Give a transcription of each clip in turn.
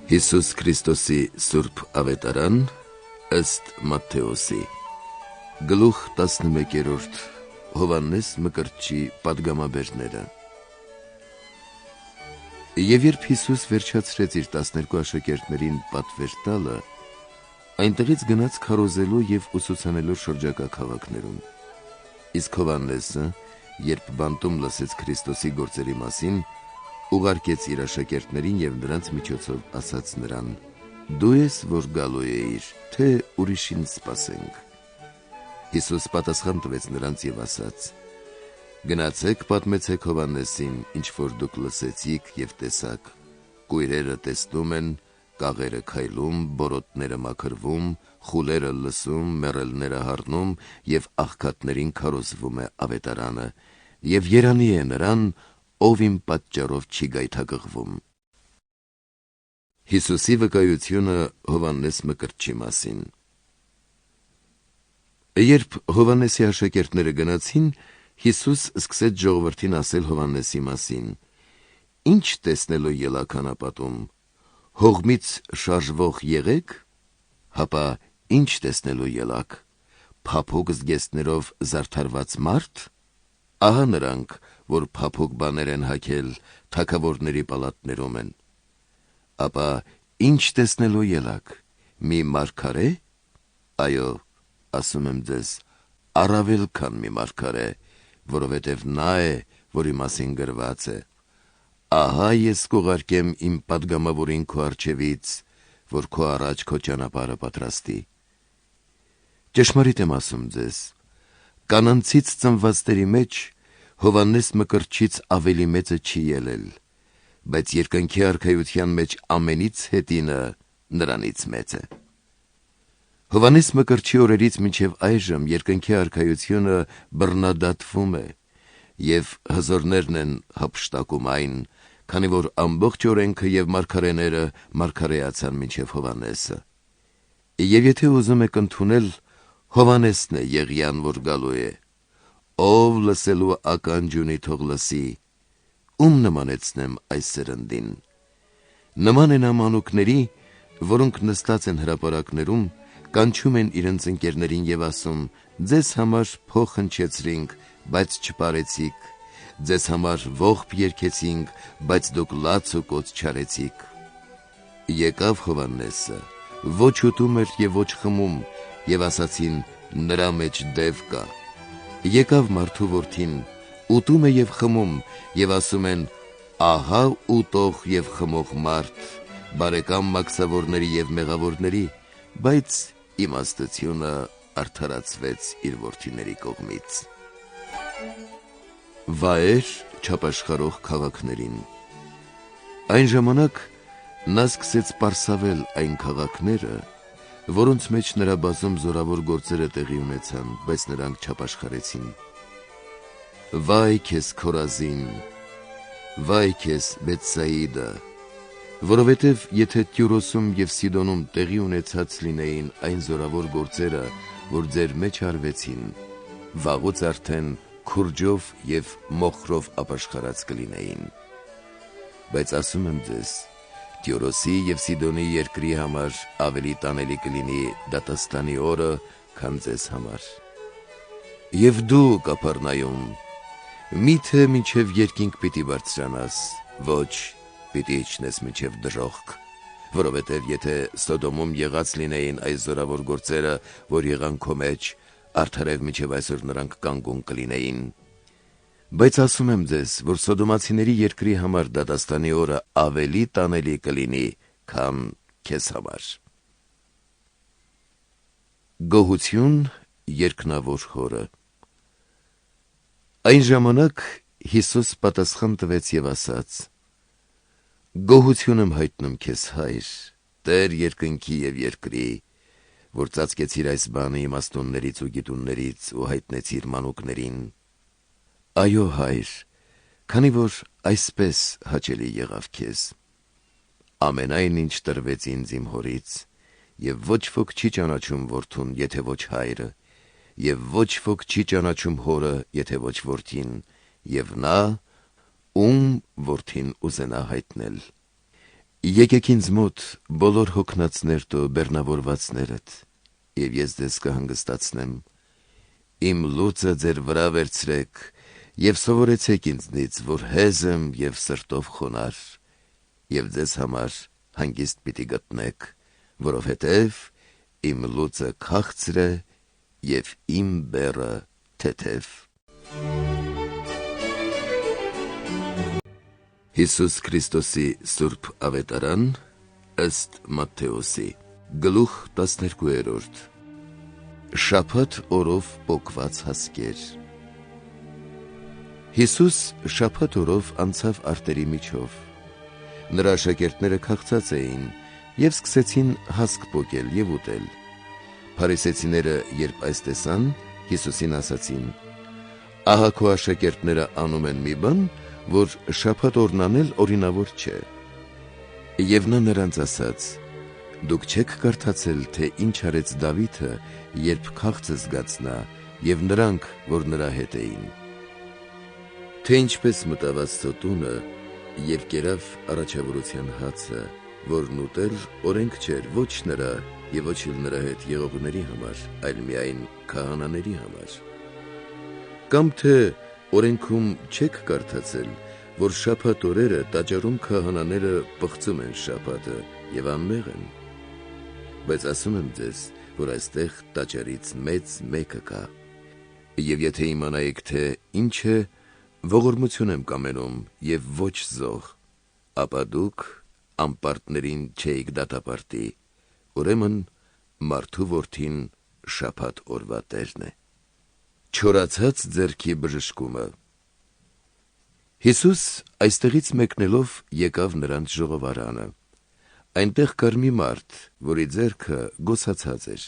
Հիսուս Քրիստոսի Սուրբ Ավետարան ըստ Մատթեոսի Գլուխ 11 Հովհաննես Մկրտչի պատգամաբերները Եվ երբ Հիսուս վերջացրեց իր 12 աշակերտներին պատվեր տալը, այնտեղից գնաց քարոզելու և ուսուցանելու շրջակա քաղաքներում։ Իսկ Հովհաննեսը, երբ բանտում լսեց Քրիստոսի գործերի մասին, ուղարկեց իր աշակերտներին և նրանց միջոցով ասաց նրան. «Դու ես, որ գալու էիր, թե ուրիշին սպասենք»։ Հիսուս պատասխան տվեց նրանց և ասաց. «Գնացեք պատմեցեք Հովհաննեսին, ինչ որ դուք լսեցիք և տեսաք. կույրերը տեսնում են, կաղերը քայլում, բորոտները մաքրվում, խուլերը լսում, մեռելները հառնում և աղքատներին քարոզվում է ավետարանը, և երանի է նրան, ով իմ պատճառով չի գայթակղվում»։ Հիսուսի վկայությունը Հովհաննես Մկրտչի մասին։ Երբ Հովհաննեսի աշակերտները գնացին, Հիսուս սկսեց ժողովրդին ասել Հովհաննեսի մասին. «Ինչ տեսնելու ելաք անապատում, հողմից շարժվող եղեք, հապա ինչ տեսնելու ելաք, փափուկ զգեստներով զարդարված մարդ, ահա նրանք, որ փափուկ բաներ են հագել, թագավորների պալատներում են, ապա ինչ տեսնելու ելաք, մի մարգարե, այո, ասում եմ ձեզ, առավել քան մի մարգարե, որովհետև նա է, որի մասին գրված է. ահա ես կուղարկեմ իմ պատգամավորին քո առջևից, որ քո առաջ քո ճանապարհը պատրաստի։ Ճշմարիտ եմ ասում ձեզ, կանանցից ծնվածների մեջ Հովհաննես Մկրտչից ավելի մեծը չի ելել, բայց երկնքի արքայության մեջ ամենից հետինը նրանից մեծ է։ Հովհաննես Մկրտչի օրերից մինչև այժմ երկնքի արքայությունը բռնադատվում է, և հզորներն են հափշտակում այն, քանի որ ամբողջ օրենքը և մարգարեները մարգարեացան մինչև Հովհաննեսը։ Եվ եթե ուզում եք ընդունել, Հովհաննեսն է Եղիան, որ գալու է։ Ով լսելու ականջ ունի, թող լսի, ում նմանեցնեմ այս սերնդին։ Նման է նա մանուկների, որոնք նստած են հրապարակներում, կանչում են իրենց ընկերներին և ասում. «Ձեզ համար փող հնչեցրինք, բայց չպարեցիք, ձեզ համար ողբ երգեցինք, բայց դուք լաց ու կոծ չարեցիք»։ Եկավ Հովհաննեսը, ոչ ուտում էր և ոչ խմում, և ասացին. «Նրա մեջ դև կա»։ Եկավ մարդու որդին, ուտում է և խմում, և ասում են. «Ահա ուտող և խմող մարդ, բարեկամ մաքսավորների և մեղավորների», բայց իմաստությունը արդարացվեց իր որդիների կողմից։ Վայեր չապաշխարող քաղաքներին։ Այն ժամանակ նա սկսեց պարսավել այն քաղաքները, որոնց մեջ նրա բազում զորավոր գործերը տեղի ունեցան, բայց նրանք չապաշխարեցին։ Վայ քեզ Քորազին, վայ քեզ Բեթսայիդա, որովհետև եթե Տյուրոսում և Սիդոնում տեղի ունեցած լինեին այն զորավոր գործերը, որ ձեր մեջ արվեցին, վաղուց արդեն քուրջով և մոխրով ապաշխարած կլինեին։ Բայց ասում եմ ձեզ, Տյուրոսի և Սիդոնի երկրի համար ավելի տանելի կլինի դատաստանի օրը, քան ձեզ համար։ Եվ դու, Կափառնայում, մի՞թե մինչև երկինք պիտի բարձրանաս, ոչ, պիտի իջնես մինչև դժոխք, որովհետև եթե Սոդոմում եղած լինեին այս զորավոր գործերը, որ եղան քո մեջ, արդարև մինչև այսօր նրանք կանգուն կլինեին։ Բայց ասում եմ ձեզ, որ Սոդոմացիների երկրի համար դատաստանի օրը ավելի տանելի կլինի, քան քեզ համար։ Գոհություն երկնավոր հորը։ Այն ժամանակ Հիսուս պատասխան տվեց և ասաց. «Գոհություն եմ հայտնում քեզ, Հայր, Տեր երկնքի և երկրի, որ ծածկեցիր այս բանը իմաստուններից ու գիտուններից ու հայտնեցիր մանուկներին։ Այո, Հայր, քանի որ այսպես հաճելի եղավ քեզ։ Ամենայն ինչ տրվեց ինձ իմ Հորից, և ոչ ոք չի ճանաչում Որդուն, եթե ոչ Հայրը, և ոչ ոք չի ճանաչում Հորը, եթե ոչ Որդին, և նա, ում Որդին ուզենա հայտնել։ Եկեք ինձ մոտ բոլոր հոգնածներդ ու բեռնավորվածներդ, եւ ես ձեզ կհանգստացնեմ։ Իմ լուծը ձեր վրա վերցրեք եւ սովորեցեք ինձնից, որ հեզ եմ եւ սրտով խոնար, եւ ձեզ համար հանգիստ պիտի գտնեք, որովհետեւ իմ լուծը քաղցր է եւ իմ բեռը թեթև։ Հիսուս Քրիստոսի Սուրբ Ավետարան ըստ Մատթեոսի գլուխ 12 Շաբաթ օրով պոկված հասկեր։ Հիսուս շաբաթ օրով անցավ արտերի միջով։ Նրա աշակերտները քաղցած էին եւ սկսեցին հասկ պոկել եւ ուտել։ Փարիսեցիները երբ այս տեսան, Հիսուսին ասացին. «Ահա քո աշակերտները անում են մի բան, որ շաբաթ օրն անել օրինավոր չէ»։ Եվ նա նրանց ասաց. «Դուք չեք կարդացել, թե ինչ արեց Դավիթը, երբ քաղցը զգացնա, եւ նրանք, որ նրա հետ էին, թե ինչպես մտավ Աստծո տունը եւ կերավ առաջավորության հացը, որն ուտել օրենք չէր ոչ նրա եւ ոչ էլ նրա հետ եղողների համար, այլ միայն քահանաների համար։ Կամ թե օրենքում չեք կարդացել, որ շաբաթ օրերը տաճարում քահանաները պղծում են շաբաթը եւ անմեղ են։ Բայց ասում եմ ձեզ, որ այստեղ տաճարից մեծ մեկը կա։ Եվ եթե իմանայիք, թե ինչ է, ողորմություն եմ կամենում եւ ոչ զոհ, ապա դուք անպարտներին չէիք դատապարտի, ուրեմն մարդու որդին շաբաթ օրվա տերն է։ Չորացած ձեռքի բժշկումը։ Հիսուս այստեղից մեկնելով եկավ նրանց ժողովարանը։ Այնտեղ կար մի մարդ, որի ձեռքը գոսացած էր։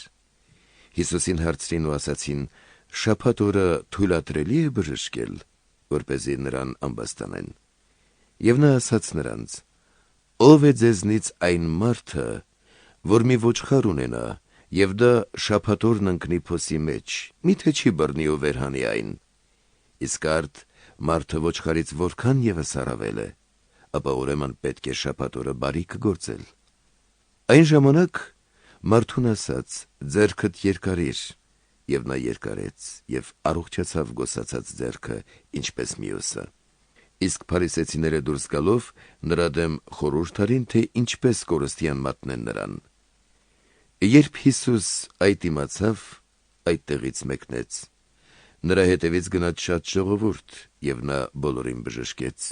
Հիսուսին հարցրին ու ասացին. «Շաբաթ օրը թույլատրելի է բժշկել, որպեսզի նրան ամբաստանեն»։ Եվ նա ասաց նրանց. «Ով է ձեզնից այն մարդը, որ մի ոչխար ունենա, եւ դա շաբաթ օրն ընկնի փոսի մեջ, միթե չի բռնի ու վերհանի այն։ Իսկ արդ մարդը ոչխարից որքան եւս առավել է, ապա ուրեմն պետք է շաբաթ օրը բարիք գործել»։ Այն ժամանակ մարդուն ասաց. «Ձեռքդ երկարիր», եւ նա երկարեց եւ առողջացավ գոսացած ձեռքը, ինչպես մյուսը։ Իսկ փարիսեցիները դուրս գալով նրա դեմ խորհուրդ արին, թե ինչպես կորստյան մատնեն նրան։ Երբ Հիսուս այդ իմացավ, այդտեղից մեկնեց։ Նրա հետևից գնաց շատ ժողովուրդ, եւ նա բոլորին բժշկեց,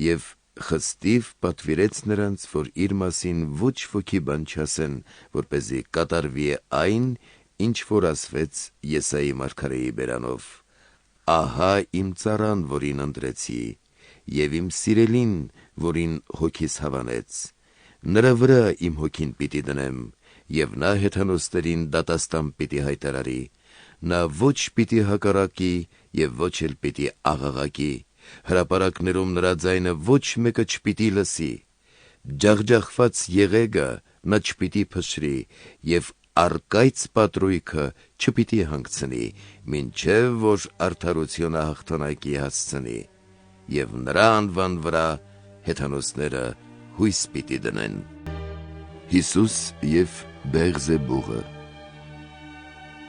եւ խստիվ պատվիրեց նրանց, որ իր մասին ոչ ոքի բան չասեն, որպեսզի կատարվի այն, ինչ որ ասվեց Եսայի մարգարեի բերանով. «Ահա իմ ծառան, որին ընտրեցի, եւ իմ սիրելին, որին հոգիս հավանեց, նրա վրա իմ հոգին պիտի դնեմ, եւ նա հեթանոսներին դատաստան պիտի հայտարարի, նա ոչ պիտի հակառակի եւ ոչ էլ պիտի աղաղակի, հրապարակներում նրա ձայնը ոչ մեկը չպիտի լսի, ջախջախված եղեգը նա չպիտի փշրի եւ արկայծ պատրույքը չպիտի հանգցնի, մինչև որ արդարությունը հաղթանակի հասցնի, եւ նրա անվան վրա հեթանոսները հույս պիտի դնեն»։ Հիսուս եւ Բեղզեբուղը։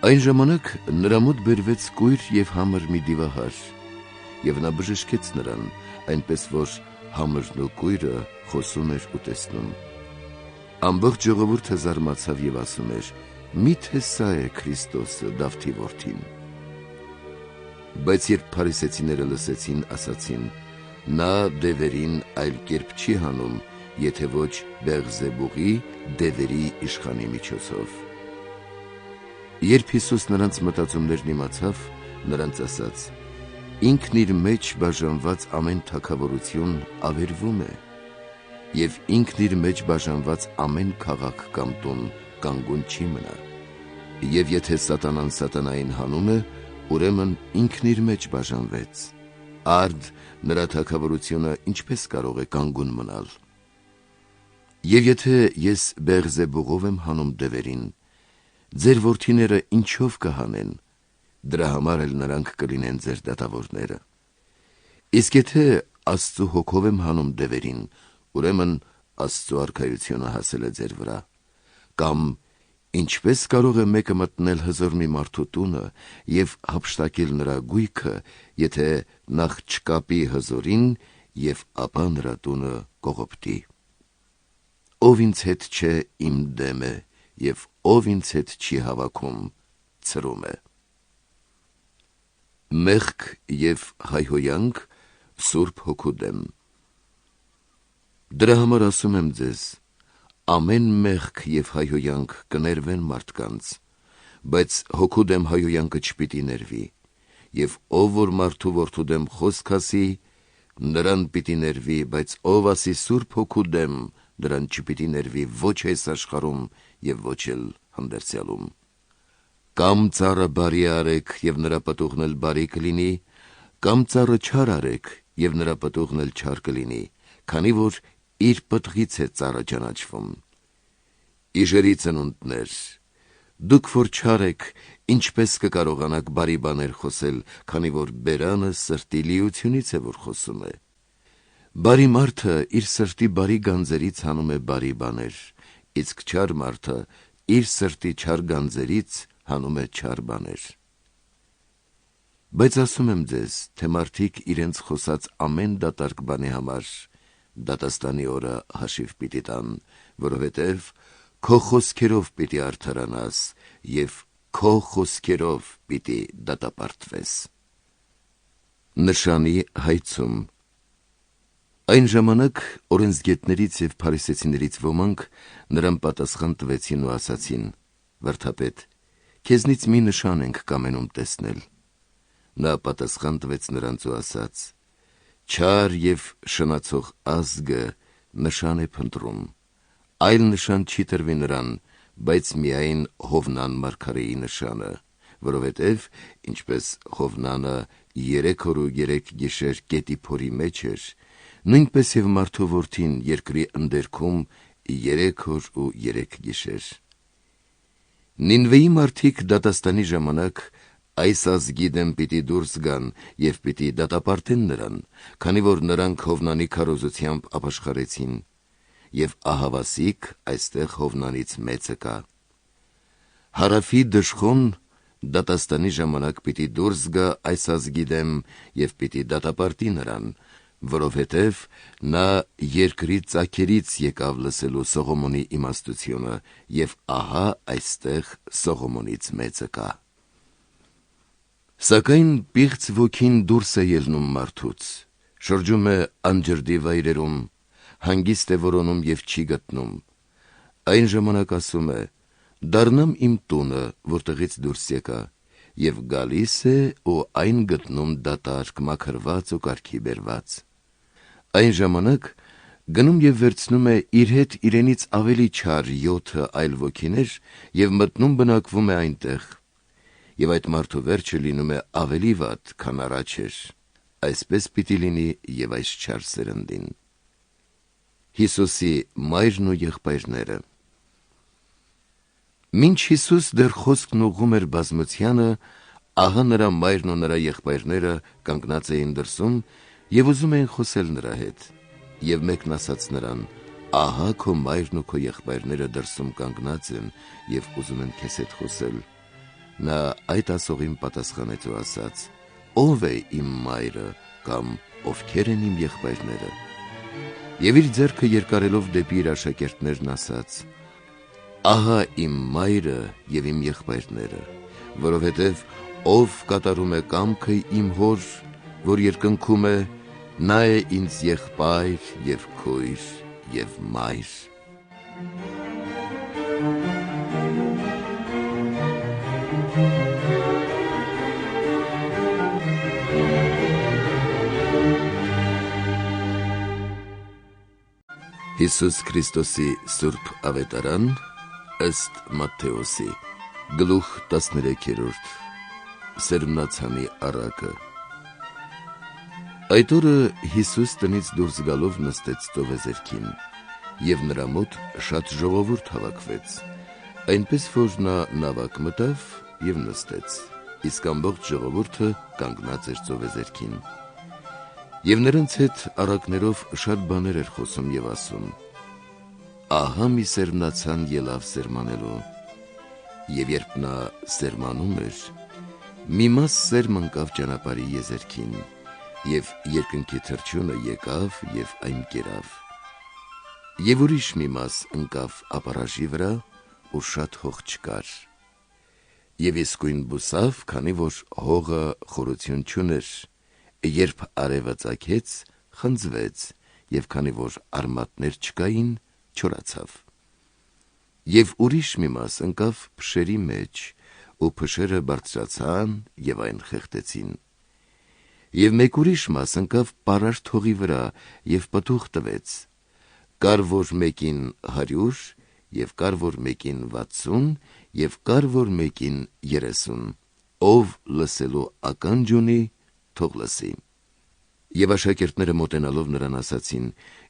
Այն ժամանակ նրա մոտ բերվեց կույր եւ համր մի դիվահար, եւ նա բժշկեց նրան, այնպես որ համրն ու կույրը խոսում էր ու տեսնում։ Ամբողջ ժողովուրդը զարմացավ եւ ասում էր. «Միթե սա է Քրիստոսը, Դավթի որդին»։ Բայց երբ փարիսեցիները լսեցին, ասացին. «Նա դևերին այլ կերպ չի հանում, եթե ոչ Բեղզեբուղի դևերի իշխանի միջոցով»։ Երբ Հիսուս նրանց մտածումներն իմացավ, նրանց ասաց. «Ինքն իր մեջ բաժանված ամեն թագավորություն ավերվում է, եւ ինքն իր մեջ բաժանված ամեն քաղաք կամ տուն կանգուն չի մնա։ Եվ եթե սատանան սատանային հանում է, ուրեմն ինքն իր մեջ բաժանվեց։ Արդ նրա թագավորությունը ինչպես կարող է կանգուն մնալ։ Եվ եթե ես Բեղզեբուղով եմ հանում դևերին, ձեր որդիները ինչով կհանեն, դրա համար էլ նրանք կլինեն ձեր դատավորները։ Իսկ եթե Աստծու հոգով եմ հանում դևերին, ուրեմն Աստծո արքայությունը հասել է ձեր վրա, կամ ինչպես կարող է մեկը մտնել հզոր մի մարդու տունը և հափշտակել նրա գույքը, եթե նախ չկապի հզորին և ապա նրա տունը կողոպտի։ Ով ինձ հետ չէ, իմ դեմ է, և ով ինձ հետ չի հավաքում, ցրում է։ Մեղք և հայհոյանք Սուրբ Հոգու դեմ։ Դրա համար ասում եմ ձեզ, ամեն մեղք և հայհոյանք կներվեն մարդկանց, բայց Հոգու դեմ հայհոյանքը չպիտի ներվի, և ով որ մարդու որդու դեմ խոսք ասի, նրան պիտի ներվի, բայց ով ասի Սուրբ Հոգու դեմ, նրան չպիտի ներվի ոչ այս աշխարհում և ոչ էլ հանդերձյալում։ Կամ ծառը բարի արեք, և նրա պտուղն էլ բարի կլինի, կամ ծառը չար արեք, և նրա պտուղն էլ չար կլինի, քանի որ իր պտղից է ծառը ճանաչվում։ Իժերի ծնունդներ, դուք որ չար եք, ինչպես կկարողանաք բարի բաներ խոսել, քանի որ բերանը սրտի լիությունից է, որ խոսում է։ Բարի մարդը իր սրտի բարի գանձերից հանում է բարի բաներ, իսկ չար մարդը իր սրտի չար գանձերից հանում է չար բաներ։ Բայց ասում եմ ձեզ, թե մարդիկ իրենց խոսած ամեն դատարկ բանի համար դատաստանի օրը հաշիվ պիտի տան, որովհետև քո խոսքերով պիտի արդարանաս և քո խոսքերով պիտի դատապարտվես։ Նշանի հայցում։ Այն ժամանակ օրենսգետներից և փարիսեցիներից ոմանք նրան պատասխան տվեցին ու ասացին. «Վարդապետ, քեզնից մի նշան ենք կամենում տեսնել»։ Նա պատասխան տվեց նրանց ու ասաց. «Չար և շնացող ազգը նշան է փնտրում, այլ նշան չի տրվի նրան, բայց միայն Հովնան մարգարեի նշանը, որովհետև ինչպես Հովնանը 3 օր ու 3 գիշեր գետի փորի մեջ էր, նույնպես և մարդու որդին երկրի ընդերքում 3 օր ու 3 գիշեր։ Նինվեի մարդիկ դատաստանի ժամանակ այս ազգի դեմ պիտի դուրս գան և պիտի դատապարտեն նրան, քանի որ նրանք Հովնանի քարոզությամբ ապաշխարեցին, և ահավասիկ այստեղ Հովնանից մեծը կա։ Հարավի դժոխոն դատաստանի ժամանակ պիտի դուրս գա այս ազգի դեմ և պիտի դատապարտի նրան, որովհետև նա երկրի ծագերից եկավ լսելու Սողոմոնի իմաստությունը, և ահա այստեղ Սողոմոնից մեծը կա։ Սակայն պիղծ ոգին դուրս է ելնում մարդուց, շրջում է անջրդի վայրերում, հանգիստ է որոնում և չի գտնում։ Այն ժամանակ ասում է. «Դառնամ իմ տունը, որտեղից դուրս եկա», և գալիս է ու այն գտնում դատարկ, մաքրված ու կարգի բերված։ Այն ժամանակ գնում և վերցնում է իր հետ իրենից ավելի չար 7 այլ ոգիներ և մտնում բնակվում է այնտեղ, և այդ մարդու վերջը լինում է ավելի վատ, քան առաջ էր։ Այսպես պիտի լինի և այս չար սերնդին։ Հիսուսի մայրն ու եղբայրները։ Մինչ Հիսուս դեռ խոսքն ուղղում էր բազմությանը, ահա նրա մայրն ու նրա եղբայրները կանգնած էին դրսում և ուզում էին խոսել նրա հետ, և մեկն ասաց նրան. «Ահա քո մայրն ու քո եղբայրները դրսում կանգնած են և ուզում են քեզ հետ խոսել»։ Նա այդ ասողին պատասխանեց ու ասաց. «Ո՞վ է իմ մայրը կամ ովքեր են իմ եղբայրները»։ Եվ իր ձեռքը երկարելով դեպի իր աշակերտներն ասաց. «Ահա իմ մայրը և իմ եղբայրները, որովհետև ով կատարում է կամքը իմ հոր, որ երկնքում է, նա է ինձ եղբայր և քույր և մայր»։ Հիսուս Քրիստոսի Սուրբ Ավետարան ըստ Մատթեոսի, գլուխ 13, սերմնացանի առակը։ Այդ օրը Հիսուս տնից դուրս գալով նստեց ծովեզերքին, և նրա մոտ շատ ժողովուրդ հավաքվեց, այնպես որ նա նավակ մտավ և նստեց, իսկ ամբողջ ժողովուրդը կանգնած էր ծովեզերքին։ Եվ նրանց հետ առակներով շատ բաներ էր խոսում և ասում. ահա մի սերմնացան ելավ սերմանելու, և երբ նա սերմանում էր, մի մաս սերմ ընկավ ճանապարհի եզերքին, և երկնքի թռչյունը եկավ և այն կերավ, և ուրիշ մի մաս ընկավ ապարաժի վրա, ու շատ հող չկար, և իսկույն բուսավ, քանի որ հողը խորություն չուներ, երբ արևը ծագեց, խնձվեց, և քանի որ արմատներ չկային, չորացավ, և ուրիշ մի մաս ընկավ փշերի մեջ, ու փշերը բարձրացան և այն խեղդեցին, և մեկ ուրիշ մաս ընկավ պարարտ հողի վրա և պտուղ տվեց, կար որ մեկին 100, և կար որ մեկին 60, և կար որ մեկին 30, ով լսելու ականջ ունի, թող լսի։ Եվ աշակերտները մոտենալով նրան ասացին.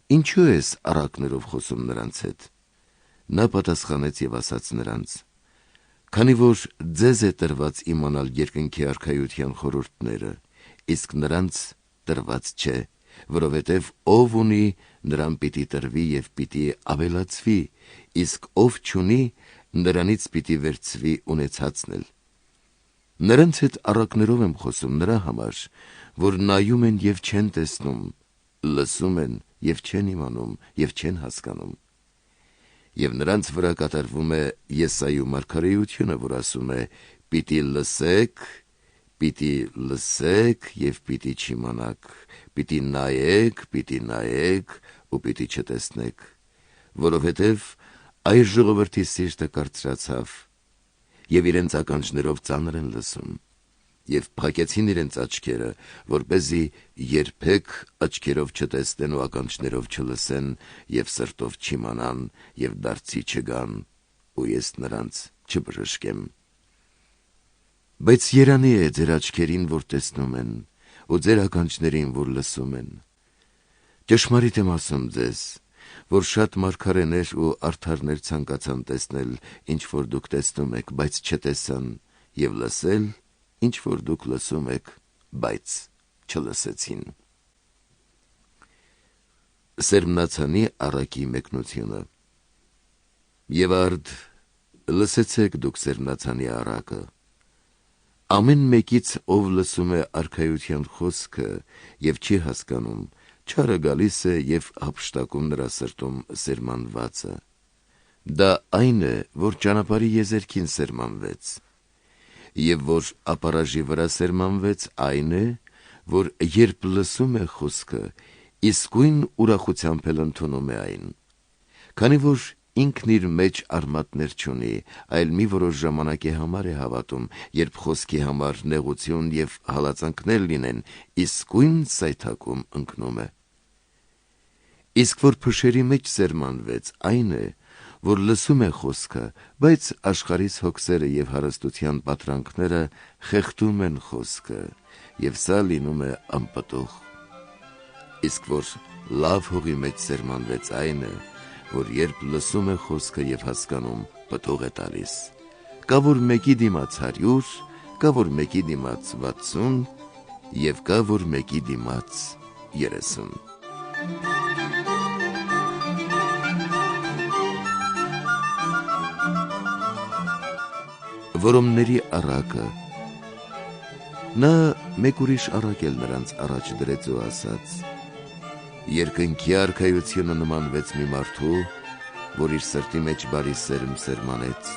Ինչու ես առակներով խոսում նրանց հետ։ Նա պատասխանեց և ասաց նրանց. Քանի որ ձեզ է տրված իմանալ երկնքի արքայության խորհուրդները, իսկ նրանց տրված չէ, որովհետև ով ունի, նրան պիտի տրվի և պիտի ավելացվի, իսկ ով չունի, նրանից պիտի վերցվի ունեցածն էլ։ Նրանց հետ առակներով եմ խոսում նրա համար, որ նայում են և չեն տեսնում, լսում են և չեն իմանում և չեն հասկանում։ Եվ նրանց վրա կատարվում է Եսայու մարգարեությունը, որ ասում է. «Պիտի լսեք և պիտի չիմանաք, պիտի նայեք ու պիտի չտեսնեք, որովհետև այս ժողովրդի սիրտը կարծրացավ, և իրենց ականջներով ծանր են լսում, և փակեցին իրենց աչքերը, որպեսզի երբեք աչքերով չտեսնեն ու ականջներով չլսեն և սրտով չիմանան և դարձի չգան, ու ես նրանց չբժշկեմ։ Բայց երանի է ձեր աչքերին, որ տեսնում են, ու ձեր ականջներին, որ լսում են։ Ճշմարիտ եմ ասում ձեզ, որ շատ մարգարեներ ու արդարներ ցանկացան տեսնել, ինչ որ դուք տեսնում եք, բայց չտեսան, և լսել, ինչ որ դուք լսում եք, բայց չլսեցին»։ Սերմնացանի առակի մեկնությունը։ Եվ արդ լսեցեք դուք սերմնացանի առակը։ Ամեն մեկից, ով լսում է արքայության խոսքը և չի հասկանում, չարը գալիս է և հափշտակում նրա սրտում սերմանվածը։ Դա այն է, որ ճանապարհի եզերքին սերմանվեց, և որ ապարաժի վրա սերմանվեց, այն է, որ երբ լսում է խոսքը, իսկույն ուրախությամբ էլ ընդունում է այն, քանի որ ինքն իր մեջ արմատներ չունի, այլ մի որոշ ժամանակի համար է հավատում, երբ խոսքի համար նեղություն և հալածանքներ լինեն, իսկույն սայթաքում ընկնում է։ Իսկ որ փշերի մեջ սերմանվեց, այն է, որ լսում է խոսքը, բայց աշխարհիս հոգսերը և հարստության պատրանքները խեղդում են խոսքը, և սա լինում է անպտուղ։ Իսկ որ լավ հողի մեջ սերմանվեց, այն է, որ երբ լսում է խոսքը և հասկանում, պտուղ է տալիս։ Կա որ մեկի դիմաց 100, կա որ մեկի դիմաց 60, և կա որ մեկի դիմաց 30։ Որոմների առակը։ Նա մեկ ուրիշ առակ էլ նրանց առաջ դրեց ու ասաց. Երկնքի արքայությունը նմանվեց մի մարդու, որ իր սրտի մեջ բարի սերմ սերմանեց։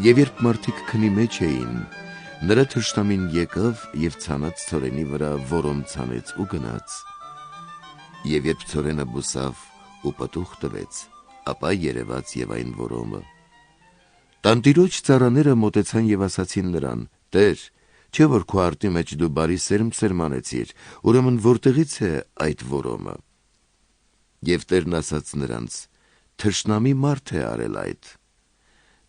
Եվ երբ մարդիկ քնի մեջ էին, նրա թշնամին եկավ և ցանած ցորենի վրա որոմ ցանեց ու գնաց։ Եվ երբ ցորենը բուսավ ու պտուղ տվեց, ապա երևաց և այն որոմը։ Տանտիրոջ ծառաները մոտեցան և ասացին նրան. Տեր, չէ՞ որ քո արտի մեջ դու բարի սերմ սերմանեցիր, ուրեմն որտեղից է այդ որոմը։ Եվ Տերն ասաց նրանց. Թշնամի մարդ է արել այդ։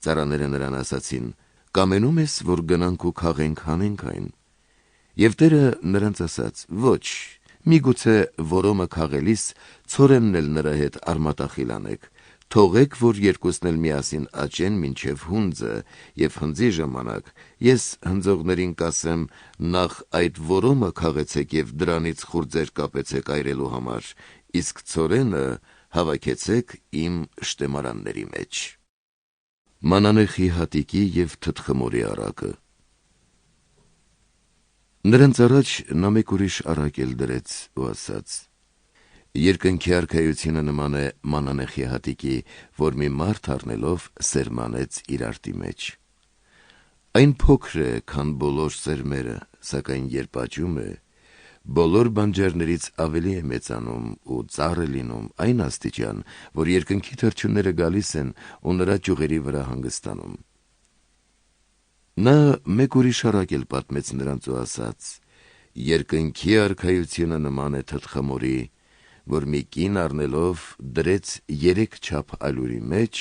Ծառաները նրան ասացին. Կամենում ես, որ գնանք ու քաղենք, հանենք այն։ Եվ Տերը նրանց ասաց. Ոչ, միգուցե որոմը քաղելիս ցորենն էլ նրա հետ արմատախիլ անեք, թողեք, որ երկուսն էլ միասին աճեն մինչև հունձը, և հնձի ժամանակ ես հնձողներին կասեմ. նախ այդ որոմը քաղեցեք և դրանից խուրձեր կապեցեք այրելու համար, իսկ ցորենը հավաքեցեք իմ շտեմարանների մեջ։ Մանանեխի հատիկի և թթխմորի առակը։ Նրանց առաջ նա մեկ ուրիշ առակ էլ դրեց ու ասաց. երկնքի արքայությունը նման է մանանեխի հատիկի, որ մի մարդ առնելով սերմանեց իր արտի մեջ։ Այն փոքր է, քան բոլոր սերմերը, սակայն երբ աճում է, բոլոր բանջարներից ավելի է մեծանում ու ծառ է լինում այն աստիճան, որ երկնքի թռչունները գալիս են ու նրա ճյուղերի վրա հանգստանում։ Նա մեկ ուրիշ առակ էլ պատմեց նրանց ու ասաց. երկնքի արքայությունը նման է թթխմորի, որ մի կին առնելով դրեց 3 չափ ալյուրի մեջ,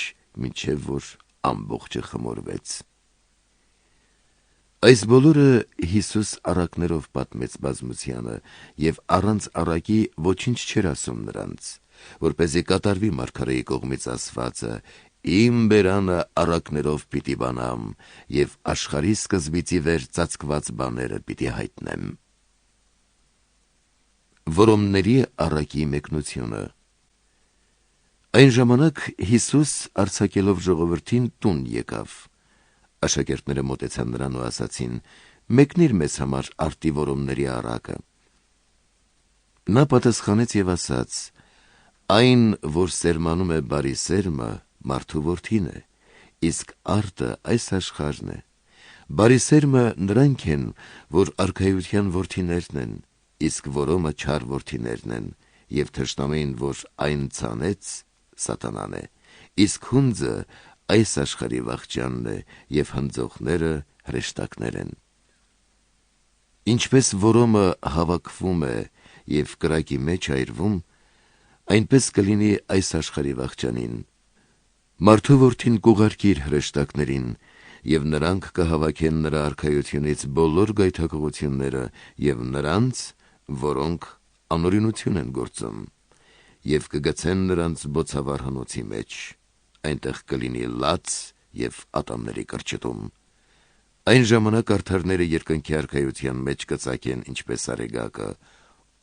մինչև որ ամբողջը խմորվեց։ Այս բոլորը Հիսուս առակներով պատմեց բազմությանը և առանց առակի ոչինչ չէր ասում նրանց, որպեսզի կատարվի մարգարեի կողմից ասվածը. «Իմ բերանը առակներով պիտի բանամ և աշխարհի սկզբից ի վեր ծածկված բաները պիտի հայտնեմ»։ Որոմների առակի մեկնությունը։ Այն ժամանակ Հիսուս արձակելով ժողովրդին տուն եկավ։ Աշակերտները մոտեցան նրան ու ասացին. «Մեկնիր մեզ համար արտի որոմների առակը»։ Նա պատասխանեց և ասաց. «Այն, որ սերմանում է բարի սերմը, մարդու որդին է, իսկ արտը այս աշխարհն է։ Բարի սերմը նրանք են, որ արքայության որդիներն են, իսկ որոմը չար որդիներն են, և թշնամին, որ այն ցանեց, սատանան է, իսկ հունձը այս աշխարհի վախճանն է, և հնձողները հրեշտակներ են։ Ինչպես որոմը հավաքվում է և կրակի մեջ այրվում, այնպես կլինի այս աշխարհի վախճանին։ Մարդու որդին կուղարկի իր հրեշտակներին, և նրանք կհավաքեն նրա արքայությունից բոլոր գայթակղությունները և նրանց, որոնք անօրենություն են գործում, և կգցեն նրանց բոցավառ հնոցի մեջ, այնտեղ կլինի լաց և ատամների կրճտում։ Այն ժամանակ արդարները երկնքի արքայության մեջ կծակեն ինչպես արեգակը,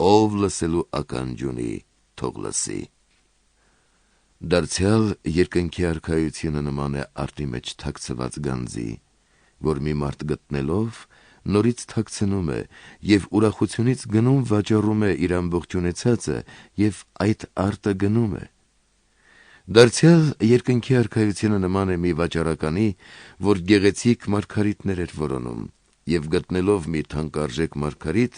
ով լսելու ականջ ունի, թող լսի։ Դարձյալ երկնքի արքայությունը նման է արտի մեջ թաքցված գանձի, որ մի մարդ գտնելով նորից թաքցնում է և ուրախությունից գնում վաճառում է իր ամբողջ ունեցածը և այդ արտը գնում է։ Դարձյալ երկնքի արքայությունը նման է մի վաճառականի, որ գեղեցիկ մարգարիտներ էր որոնում և գտնելով մի թանկարժեք մարգարիտ,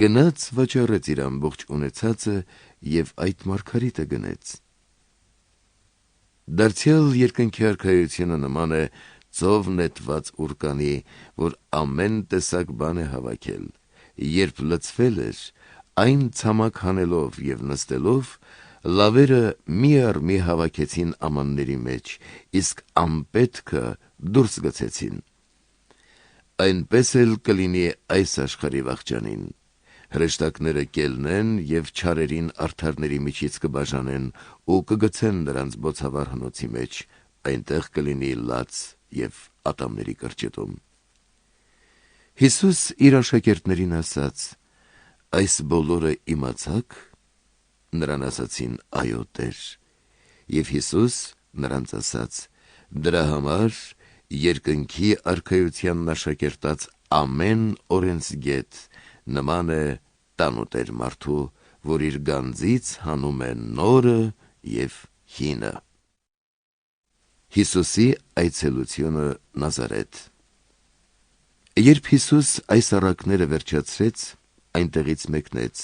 գնաց վաճառեց իր ամբողջ ունեցածը և այդ մարգարիտը գնեց։ Դարձյալ երկնքի արքայությունը նման է ծով նետված ուռկանի, որ ամեն տեսակ բան է հավաքել, երբ լցվել էր, այն ցամաք հանելով և նստելով, լավերը մի առ մի հավաքեցին ամանների մեջ, իսկ անպետքը դուրս գցեցին։ Այնպես էլ կլինի այս աշխարհի վախճանին։ Հրեշտակները կելնեն և չարերին արդարների միջից կբաժանեն ու կգցեն նրանց բոցավառ հնոցի մեջ, այնտեղ կլինի լաց և ատամների կրճտում։ Հիսուս իր աշակերտներին ասաց. «Այս բոլորը իմացա՞ք»։ Նրան ասացին. «Այո, Տեր»։ Եվ Հիսուս նրանց ասաց. «Դրա համար երկնքի արքայությանն աշակերտած ամեն օրենսգետ նման է տանուտեր մարդու, որ իր գանձից հանում է նորը և հինը»։ Հիսուսի այցելությունը Նազարեթ։ Երբ Հիսուս այս առակները վերջացրեց, այնտեղից մեկնեց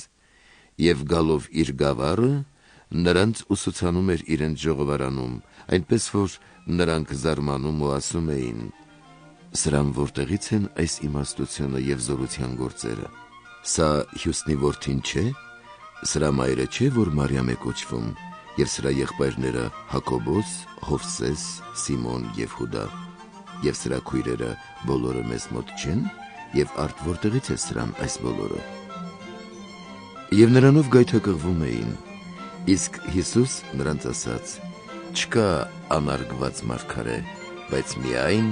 և գալով իր գավառը, նրանց ուսուցանում էր իրենց ժողովարանում, այնպես որ նրանք զարմանում ու ասում էին. «Սրան որտեղից են այս իմաստությունը և զորության գործերը։ Սա Հյուսնի որդին չէ՞։ Սրա մայրը չէ, որ Մարիամ է կոչվում, և սրա եղբայրները Հակոբոս, Հովսես, Սիմոն և Հուդա, և սրա քույրերը բոլորը մեզ մոտ չե՞ն, և արդ որտեղից է սրան այս բոլորը»։ Եվ նրանով գայթակղվում էին։ Իսկ Հիսուս նրանց ասաց. «Չկա անարգված մարգարե, բայց միայն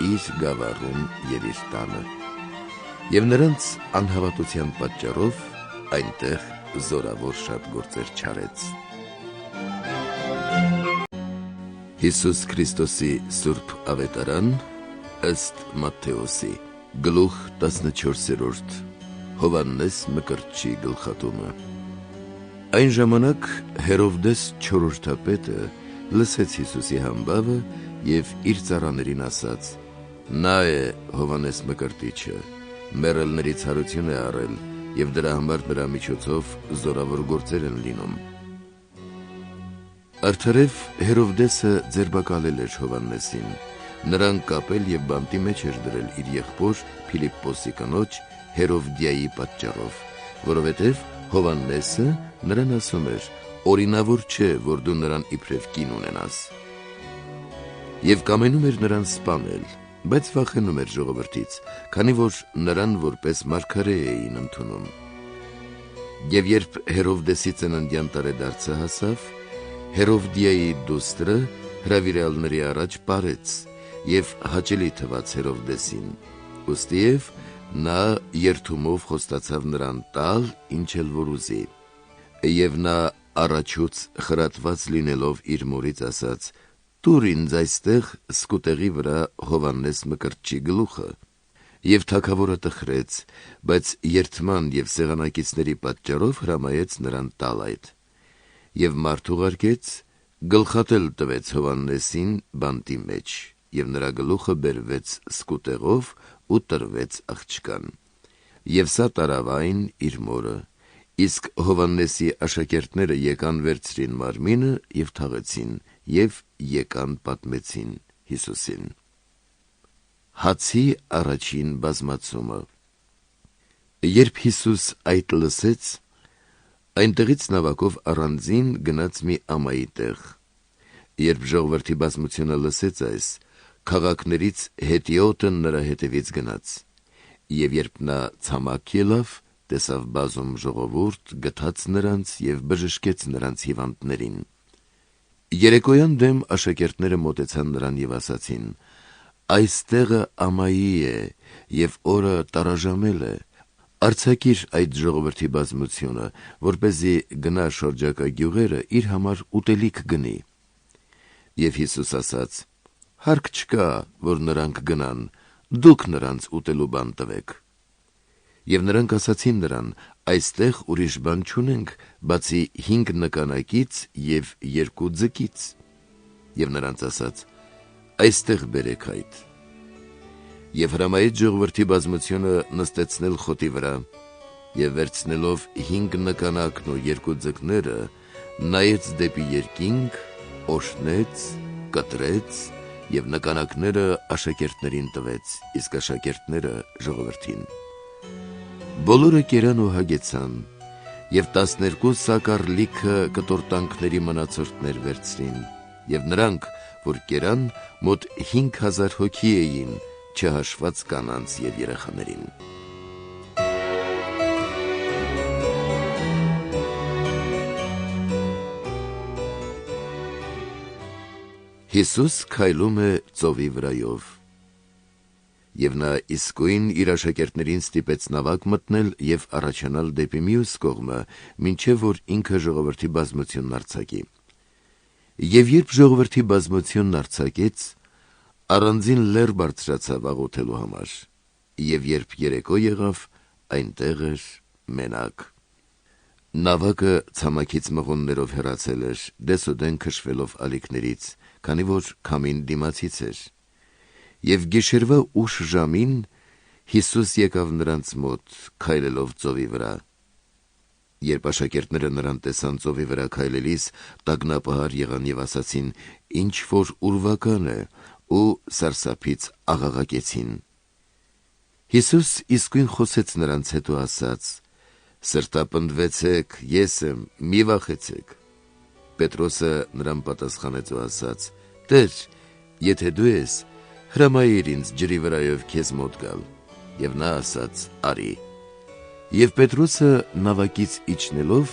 իր գավառում և իր տանը»։ Եվ նրանց անհավատության պատճառով այնտեղ զորավոր շատ գործեր չարեց։ Հիսուս Քրիստոսի Սուրբ Ավետարան ըստ Մատթեոսի գլուխ 14 Հովհաննես Մկրտչի գլխատումը։ Այն ժամանակ Հերովդես չորրորդապետը լսեց Հիսուսի համբավը և իր ծառաներին ասաց. «Նա է Հովհաննես Մկրտիչը, մեռելների ցարություն է առել և դրա համար նրա միջոցով զորավոր գործեր են լինում»։ Արդարև Հերովդեսը ձերբակալել էր Հովհաննեսին, նրան կապել և բանտի մեջ էր դրել իր եղբոր Փիլիպպոսի կնոջ Հերովդիայի պատճառով, որովհետև Հովհաննեսը նրան ասում էր. «Օրինավոր չէ, որ դու նրան իբրև կին ունենաս»։ Եվ կամենում էր նրան սպանել, բայց վախենում էր ժողովրդից, քանի որ նրան որպես մարգարե էին ընդունում։ Եվ երբ Հերովդեսի ծննդյան տարեդարձը հասավ, Հերովդիայի դուստրը հրավիրյալների առաջ պարեց և հաճելի թվաց Հերովդեսին, ուստիև նա երդումով խոստացավ նրան տալ, ինչ էլ որ ուզի։ Եվ նա առաջուց խրատված լինելով իր մորից ասաց. «Տուր ինձ այստեղ սկուտեղի վրա Հովհաննես Մկրտչի գլուխը»։ Եվ թագավորը տխրեց, բայց երդման և սեղանակիցների պատճառով հրամայեց նրան տալ այդ։ Եվ մարդ ուղարկեց, գլխատել տվեց Հովհաննեսին բանտի մեջ, և նրա գլուխը բերվեց սկուտեղով ու տրվեց աղջկան։ Եվ սա տարավ այն իր մորը, իսկ Հովհաննեսի աշակերտները եկան վերցրին մարմինը և թաղեցին, և եկան պատմեցին Հիսուսին։ Հացի առաջին բազմացումը։ Երբ Հիսուս այդ լսեց, այնտեղից նավակով առանձին գնաց մի ամայի տեղ։ Երբ ժողովրդի բազմությունը լսեց այս, քաղաքներից հետիոտը նրա հետևից գնաց։ Եվ երբ նա ցամաք ելավ, տեսավ բազում ժողովուրդ, գթաց նրանց և բժշկեց նրանց հիվանդներին։ Երեկոյան դեմ աշակերտները մոտեցան նրան և ասացին. «Այս տեղը ամայի է և օրը տարաժամել է, արձակիր այդ ժողովրդի բազմությունը, որպեսզի գնա շրջակա գյուղերը իր համար ուտելիք գնի»։ Եվ Հիսուս ասաց. «Հարկ չկա, որ նրանք գնան, դուք նրանց ուտելու բան տվեք»։ Եվ նրանք ասացին նրան. «Այստեղ ուրիշ բան չունենք, բացի 5 նկանակից և 2 ձկից»։ Եվ նրանց ասաց. «Այստեղ բերեք այդ»։ Եվ հրամայեց ժողովրդի բազմությունը նստեցնել խոտի վրա, և վերցնելով 5 նկանակն ու 2 ձկները, նայեց դեպի երկինք, օրհնեց, կտրեց և նկանակները աշակերտներին տվեց, իսկ աշակերտները ժողովրդին։ Բոլորը կերան ու հագեցան, և 12 սակար լիքը կտորտանքների մնացորդներ վերցրին, և նրանք, որ կերան, մոտ 5000 հոգի էին, չհաշված կանանց և երեխաներին։ Հիսուս քայլում է ծովի վրայով։ Եվ նա իսկույն իր աշակերտներին ստիպեց նավակ մտնել և առաջանալ դեպի մյուս կողմը, մինչև որ ինքը ժողովրդի բազմությունն արձակի։ Եվ երբ ժողովրդի բազմությունն արձակեց, առանձին լեռ բարձրացավ աղոթելու համար, և երբ երեկո եղավ, այնտեղ էր մենակ։ Նավակը ցամաքից մղոններով հեռացել էր, դեսուդեն քշվելով ալիքներից, քանի որ քամին դիմացից էր։ Եվ գիշերվա ուշ ժամին Հիսուս եկավ նրանց մոտ, քայլելով ծովի վրա։ Երբ աշակերտները նրան տեսան ծովի վրա քայլելիս, տագնապահար եղան և ասացին. «Ինչ որ ուրվական է», ու սարսափից աղաղակեցին։ Հիսուս իսկույն խոսեց նրանց, հետո ասաց. «Սրտապնդվեցեք, ես եմ, մի վախեցեք»։ Պետրոսը նրան պատասխանեց ու ասաց. «Տեր, եթե դու ես, հրամայիր ինձ ջրի վրայով քեզ մոտ գալ»։ Եվ նա ասաց. «Արի»։ Եվ Պետրոսը նավակից իջնելով,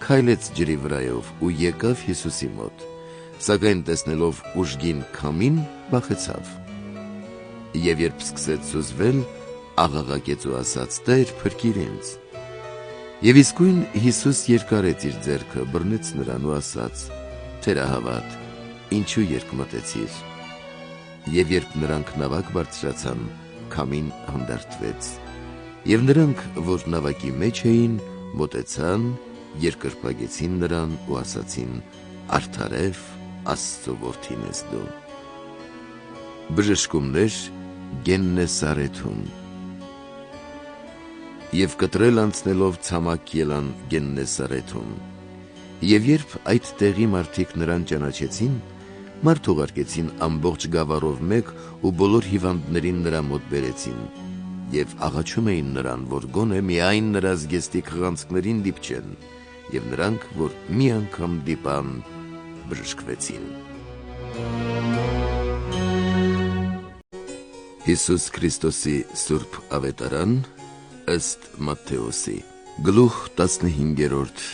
քայլեց ջրի վրայով ու եկավ Հիսուսի մոտ, սակայն տեսնելով ուժգին քամին, վախեցավ։ Եվ երբ սկսեց սուզվել, աղաղակեց ու ասաց. «Տեր, փրկիր ինձ»։ Եվ իսկույն Հիսուս երկարեց իր ձեռքը, բռնեց նրան ու ասաց. «Թերահավատ, ինչու երկմտեցիր։ Եվ երբ նրանք նավակ բարձրացան, քամին հանդարտվեց։ Եվ նրանք, որ նավակի մեջ էին, մոտեցան, երկրպագեցին նրան ու ասացին. «Արդարև Աստծո որդին ես դու»։ Բժշկումներ Գեննեսարեթում։ Եվ կտրել անցնելով ցամաք ելան Գեննեսարեթում։ Եվ երբ այդ տեղի մարդիկ նրան ճանաչեցին, մարդ ուղարկեցին ամբողջ գավառով մեկ ու բոլոր հիվանդներին նրա մոտ բերեցին և աղաչում էին նրան, որ գոնե միայն նրա զգեստի քղանցքներին դիպչեն, և նրանք, որ մի անգամ դիպան, բժշկվեցին։ Հիսուս Քրիստոսի Սուրբ Ավետարան ըստ Մատթեոսի, գլուխ 15,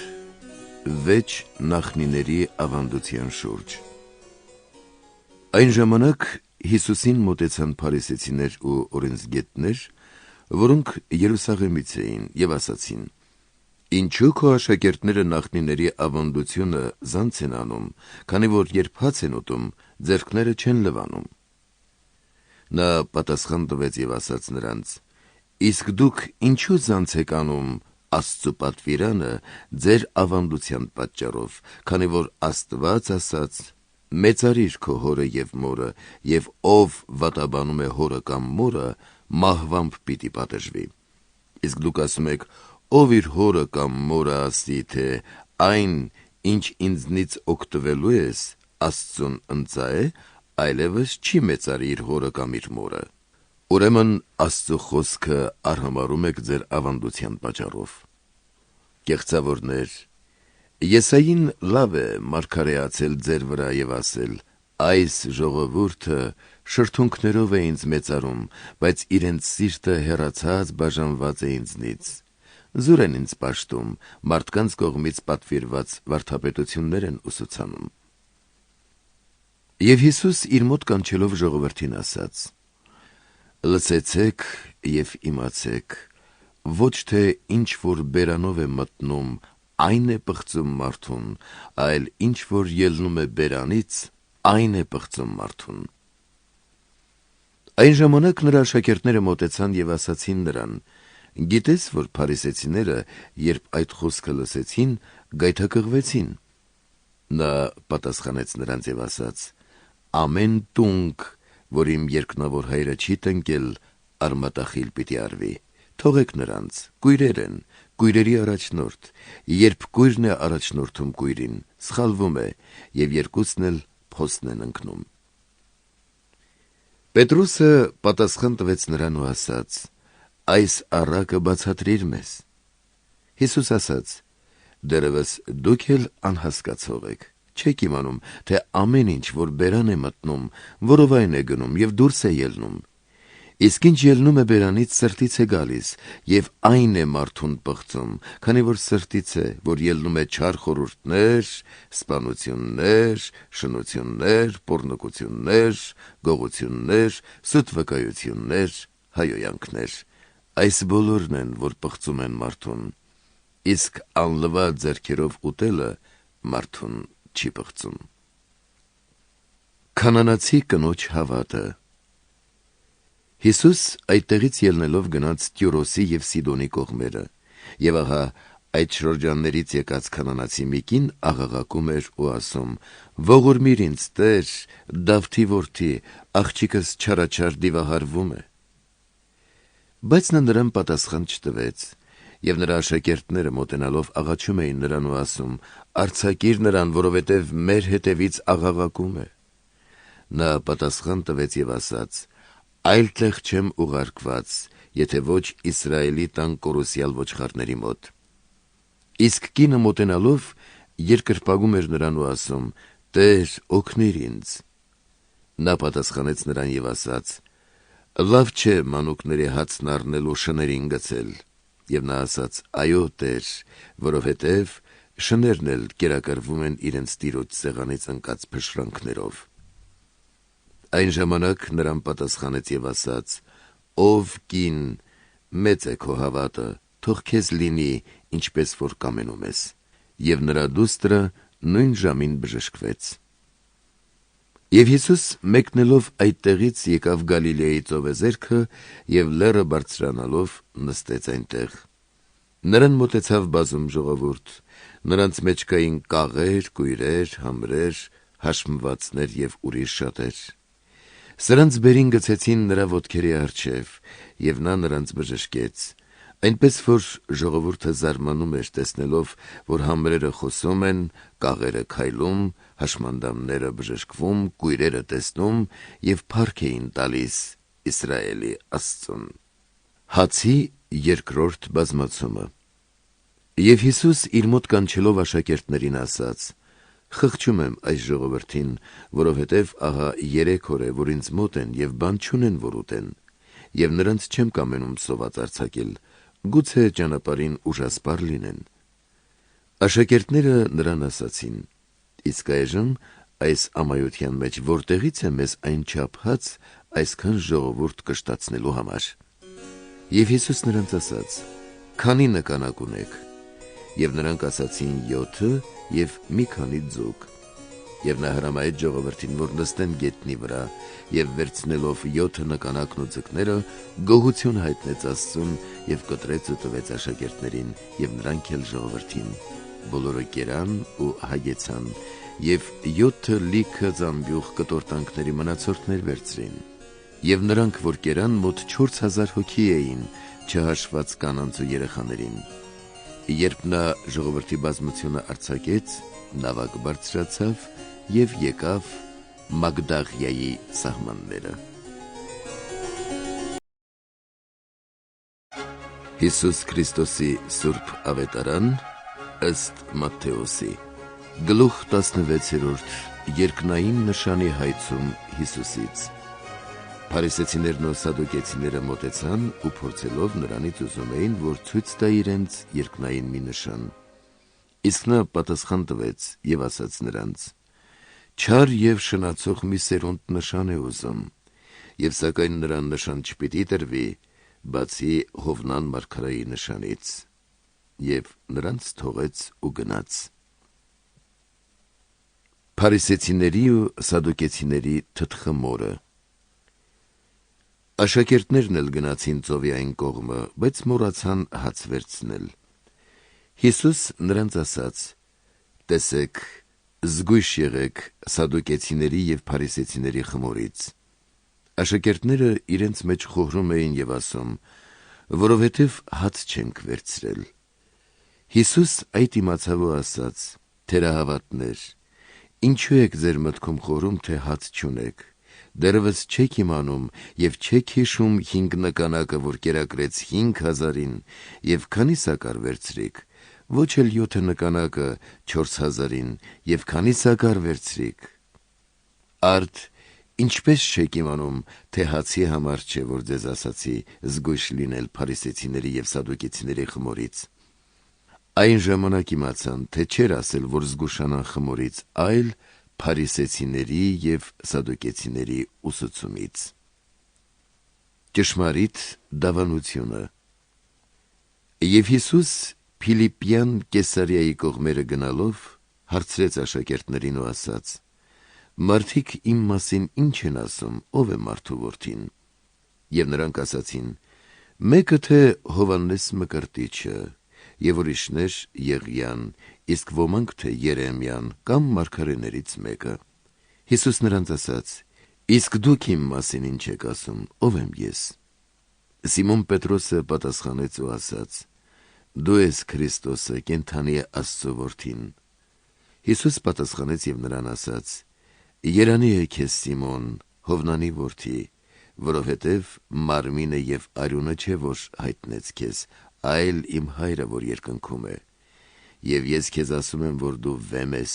վեճ նախնիների ավանդության շուրջ։ Այն ժամանակ Հիսուսին մոտեցան փարիսեցիներ ու օրենսգետներ, որոնք Երուսաղեմից էին, և ասացին. «Ինչու քո աշակերտները նախնիների ավանդությունը զանց են անում, քանի որ երբ հաց են ուտում, ձեռքները չեն լվանում»։ Նա պատասխան տվեց և ասաց նրանց. «Իսկ դուք ինչու զանց եք անում Աստծու պատվիրանը ձեր ավանդության պատճառով, քանի որ Աստված ասաց. «Մեծարիր քո հորը և մորը, և ով վատաբանում է հորը կամ մորը, մահվամբ պիտի պատժվի»։ Իսկ դուք ասում եք. «Ով իր հորը կամ մորը ասի, թե այն, ինչ ինձնից օգտվելու ես, Աստծուն ընծա է, այլևս չի մեծարի իր հորը կամ իր մորը»։ Ուրեմն Աստծու խոսքը արհամարհում եք ձեր ավանդության պատճառով։ Կեղծավորներ, Եսային լավ է մարգարեացել ձեր վրա և ասել. «Այս ժողովուրդը շրթունքներով է ինձ մեծարում, բայց իրենց սիրտը հեռացած բաժանված է ինձնից. զուր են ինձ պաշտում, մարդկանց կողմից պատվիրված վարդապետություններ են ուսուցանում»։ Եվ Հիսուս իր մոտ կանչելով ժողովրդին ասաց. «Լսեցեք և իմացեք, ոչ թե ինչ որ բերանով է մտնում, այն է պղծում մարդուն, այլ ինչ որ ելնում է բերանից, այն է պղծում մարդուն»։ Այն ժամանակ նրա աշակերտները մոտեցան և ասացին նրան. «Գիտես, որ փարիսեցիները, երբ այդ խոսքը լսեցին, գայթակղվեցին»։ Նա պատասխանեց նրանց և ասաց. «Ամեն տունկ, որ իմ երկնավոր Հայրը չի տնկել, արմատախիլ պիտի արվի։ Թողեք նրանց, կույրեր են, կույրերի առաջնորդ, երբ կույրն է առաջնորդում կույրին, սխալվում է, և երկուսն էլ փոսն են ընկնում»։ Պետրոսը պատասխան տվեց նրան ու ասաց. «Այս առակը բացատրիր մեզ»։ Հիսուս ասաց. «Դեռևս դուք էլ անհասկացող եք, չեք իմանում, թե ամեն ինչ, որ բերան է մտնում, որովայն է գնում և դուրս է ելնում։ Իսկ ինչ ելնում է բերանից, սրտից է գալիս, և այն է մարդուն պղծում, քանի որ սրտից է, որ ելնում է չար խորհուրդներ, սպանություններ, շնություններ, պոռնկություններ, գողություններ, սուտ վկայություններ, հայոյանքներ։ Այս բոլորն են, որ պղծում են մարդուն, իսկ անլվա ձեռքերով ուտելը մարդուն չի պղծում»։ Քանանացի կնոջ հավատը։ Հիսուս այդտեղից ելնելով գնաց Տյուրոսի և Սիդոնի կողմերը, և ահա այդ շրջաններից եկած քանանացի մի կին աղաղակում էր ու ասում. «Ողորմիր ինձ, Տեր, Դավթի որդի, աղջիկս չարաչար դիվահարվում է»։ Բայց նա նրան պատասխան չտվեց, և նրա աշակերտները մոտենալով աղաչում էին նրան ու ասում. «Արձակիր նրան, որովհետև մեր հետևից աղաղակում է»։ Նա պատասխան տվեց և ասաց. «Այլ տեղ չեմ ուղարկված, եթե ոչ Իսրայելի տան կորուսյալ ոչխարների մոտ»։ Իսկ կինը մոտենալով երկրպագում էր նրան ու ասում. «Տեր, օգնիր ինձ»։ Նա պատասխանեց նրան և ասաց. «Լավ չէ մանուկների հացն առնել ու շներին գցել»։ Եվ նա ասաց. «Այո, Տեր, որովհետև շներն էլ կերակրվում են իրենց տիրոջ սեղանից ընկած փշրանքներով»։ Այն ժամանակ նրան պատասխանեց և ասաց. «Ով կին, մեծ է քո հավատը, թող քեզ լինի, ինչպես որ կամենում ես»։ Եվ նրա դուստրը նույն ժամին բժշկվեց։ Եվ Հիսուս մեկնելով այդտեղից եկավ Գալիլեայի ծովեզերքը և լեռը բարձրանալով նստեց այնտեղ։ Նրան մոտեցավ բազում ժողովուրդ, նրանց մեջ կային կաղեր, կույրեր, համրեր, հաշմվածներ և ուրիշ շատեր։ Սրանց բերին գցեցին նրա ոտքերի առջև, և նա նրանց բժշկեց, այնպես որ ժողովուրդը զարմանում էր տեսնելով, որ համրերը խոսում են, կաղերը քայլում, հաշմանդամները բժշկվում, կույրերը տեսնում և փառք էին տալիս Իսրայելի Աստծուն։ Հացի երկրորդ բազմացումը։ Եվ Հիսուս իր մոտ կանչելով աշակերտներին ասաց. «Խղճում եմ այս ժողովրդին, որովհետև ահա 3 օր է, որ ինձ մոտ են և բան չունեն, որ ուտեն, և նրանց չեմ կամենում սոված արձակել, գուցե ճանապարհին ուժասպառ լինեն»։ Աշակերտները նրան ասացին. «Իսկ այժմ այս ամայության մեջ որտեղից է մեզ այնչափ հաց այսքան ժողովուրդ կշտացնելու համար»։ Եվ Հիսուս նրանց ասաց. «Քանի նկանակ ունեք»։ Եվ նրանք ասացին 7 և մի քանի ձուկ։ Եվ նա հրամայեց ժողովրդին, որ նստեն գետնի վրա, և վերցնելով 7 նկանակն ու ձկները, գոհություն հայտնեց Աստծուն և կտրեց ու տվեց աշակերտներին, և նրանք էլ ժողովրդին։ Բոլորը կերան ու հագեցան, և 7 լիքը զամբյուղ կտորտանքների մնացորդներ վերցրին։ Եվ նրանք, որ կերան, մոտ 4000 հոգի էին, չհաշված կանանց ու երեխաներին։ Երբ նա ժողովրդի բազմությունը արձակեց, նավակ բարձրացավ և եկավ Մագդաղիայի սահմանները։ Հիսուս Քրիստոսի Սուրբ Ավետարան ըստ Մատթեոսի։ Գլուխ 16. Երկնային նշանի հայցում Հիսուսից։ Փարիսեցիներն ու սադուկեցիները մոտեցան ու փորձելով նրանից ուզում էին, որ ցույց տա իրենց երկնային մի նշան։ Իսկ նա պատասխան տվեց և ասաց նրանց. «Չար և շնացող մի սերունդ նշան է ուզում, և սակայն նրան նշան չպիտի տրվի, բացի Հովնան մարգարեի նշանից»։ Եվ նրանց թողեց ու գնաց։ Փարիսեցիների ու սադուկեցիների թթխմորը։ Աշակերտներն էլ գնացին ծովի այն կողմը, բայց մոռացան հաց վերցնել։ Հիսուս նրանց ասաց. «Տեսեք, զգույշ եղեք սադուկեցիների և փարիսեցիների խմորից»։ Աշակերտները իրենց մեջ խորհում էին և ասում. «Որովհետև հաց չենք վերցրել»։ Հիսուս այդ իմացավ ու ասաց. «Թերահավատներ, ինչու եք ձեր մտքում խորհում, թե հաց չունեք։ Դեռևս չեք իմանում և չեք հիշում 5 նկանակը, որ կերակրեց 5000-ին, և քանի սակար վերցրիք, ոչ էլ 7 նկանակը 4000-ին, և քանի սակար վերցրիք։ Արդ ինչպես չեք իմանում, թե հացի համար չէ, որ ձեզ ասացի զգույշ լինել փարիսեցիների և սադուկեցիների խմորից։ Այն ժամանակ իմացան, թե չէր ասել, որ զգուշանան խմորից, այլ փարիսեցիների և սադուկեցիների ուսուցումից»։ Ճշմարիտ դավանությունը։ Եվ Հիսուս Փիլիպպյան Կեսարիայի կողմերը գնալով հարցրեց աշակերտներին ու ասաց. «Մարդիկ իմ մասին ինչ են ասում, ով է մարդու որդին»։ Եվ նրանք ասացին. «Մեկը թե Հովհաննես Մկրտիչը, և ուրիշներ Եղիան, իսկ ոմանք թե Երեմիան կամ մարգարեներից մեկը»։ Հիսուս նրանց ասաց. «Իսկ դուք իմ մասին ինչ եք ասում, ո՞վ եմ ես»։ Սիմոն Պետրոսը պատասխանեց ու ասաց. «Դու ես Քրիստոսը, կենդանի Աստծու Որդին»։ Հիսուս պատասխանեց և նրան ասաց. «Երանի է քեզ Սիմոն, Հովնանի որդի, որովհետև մարմինը և արյունը չէ, որ հայտնեց քեզ, այլ իմ Հայրը, որ երկնքում է։ Եվ ես քեզ ասում եմ, որ դու վեմ ես,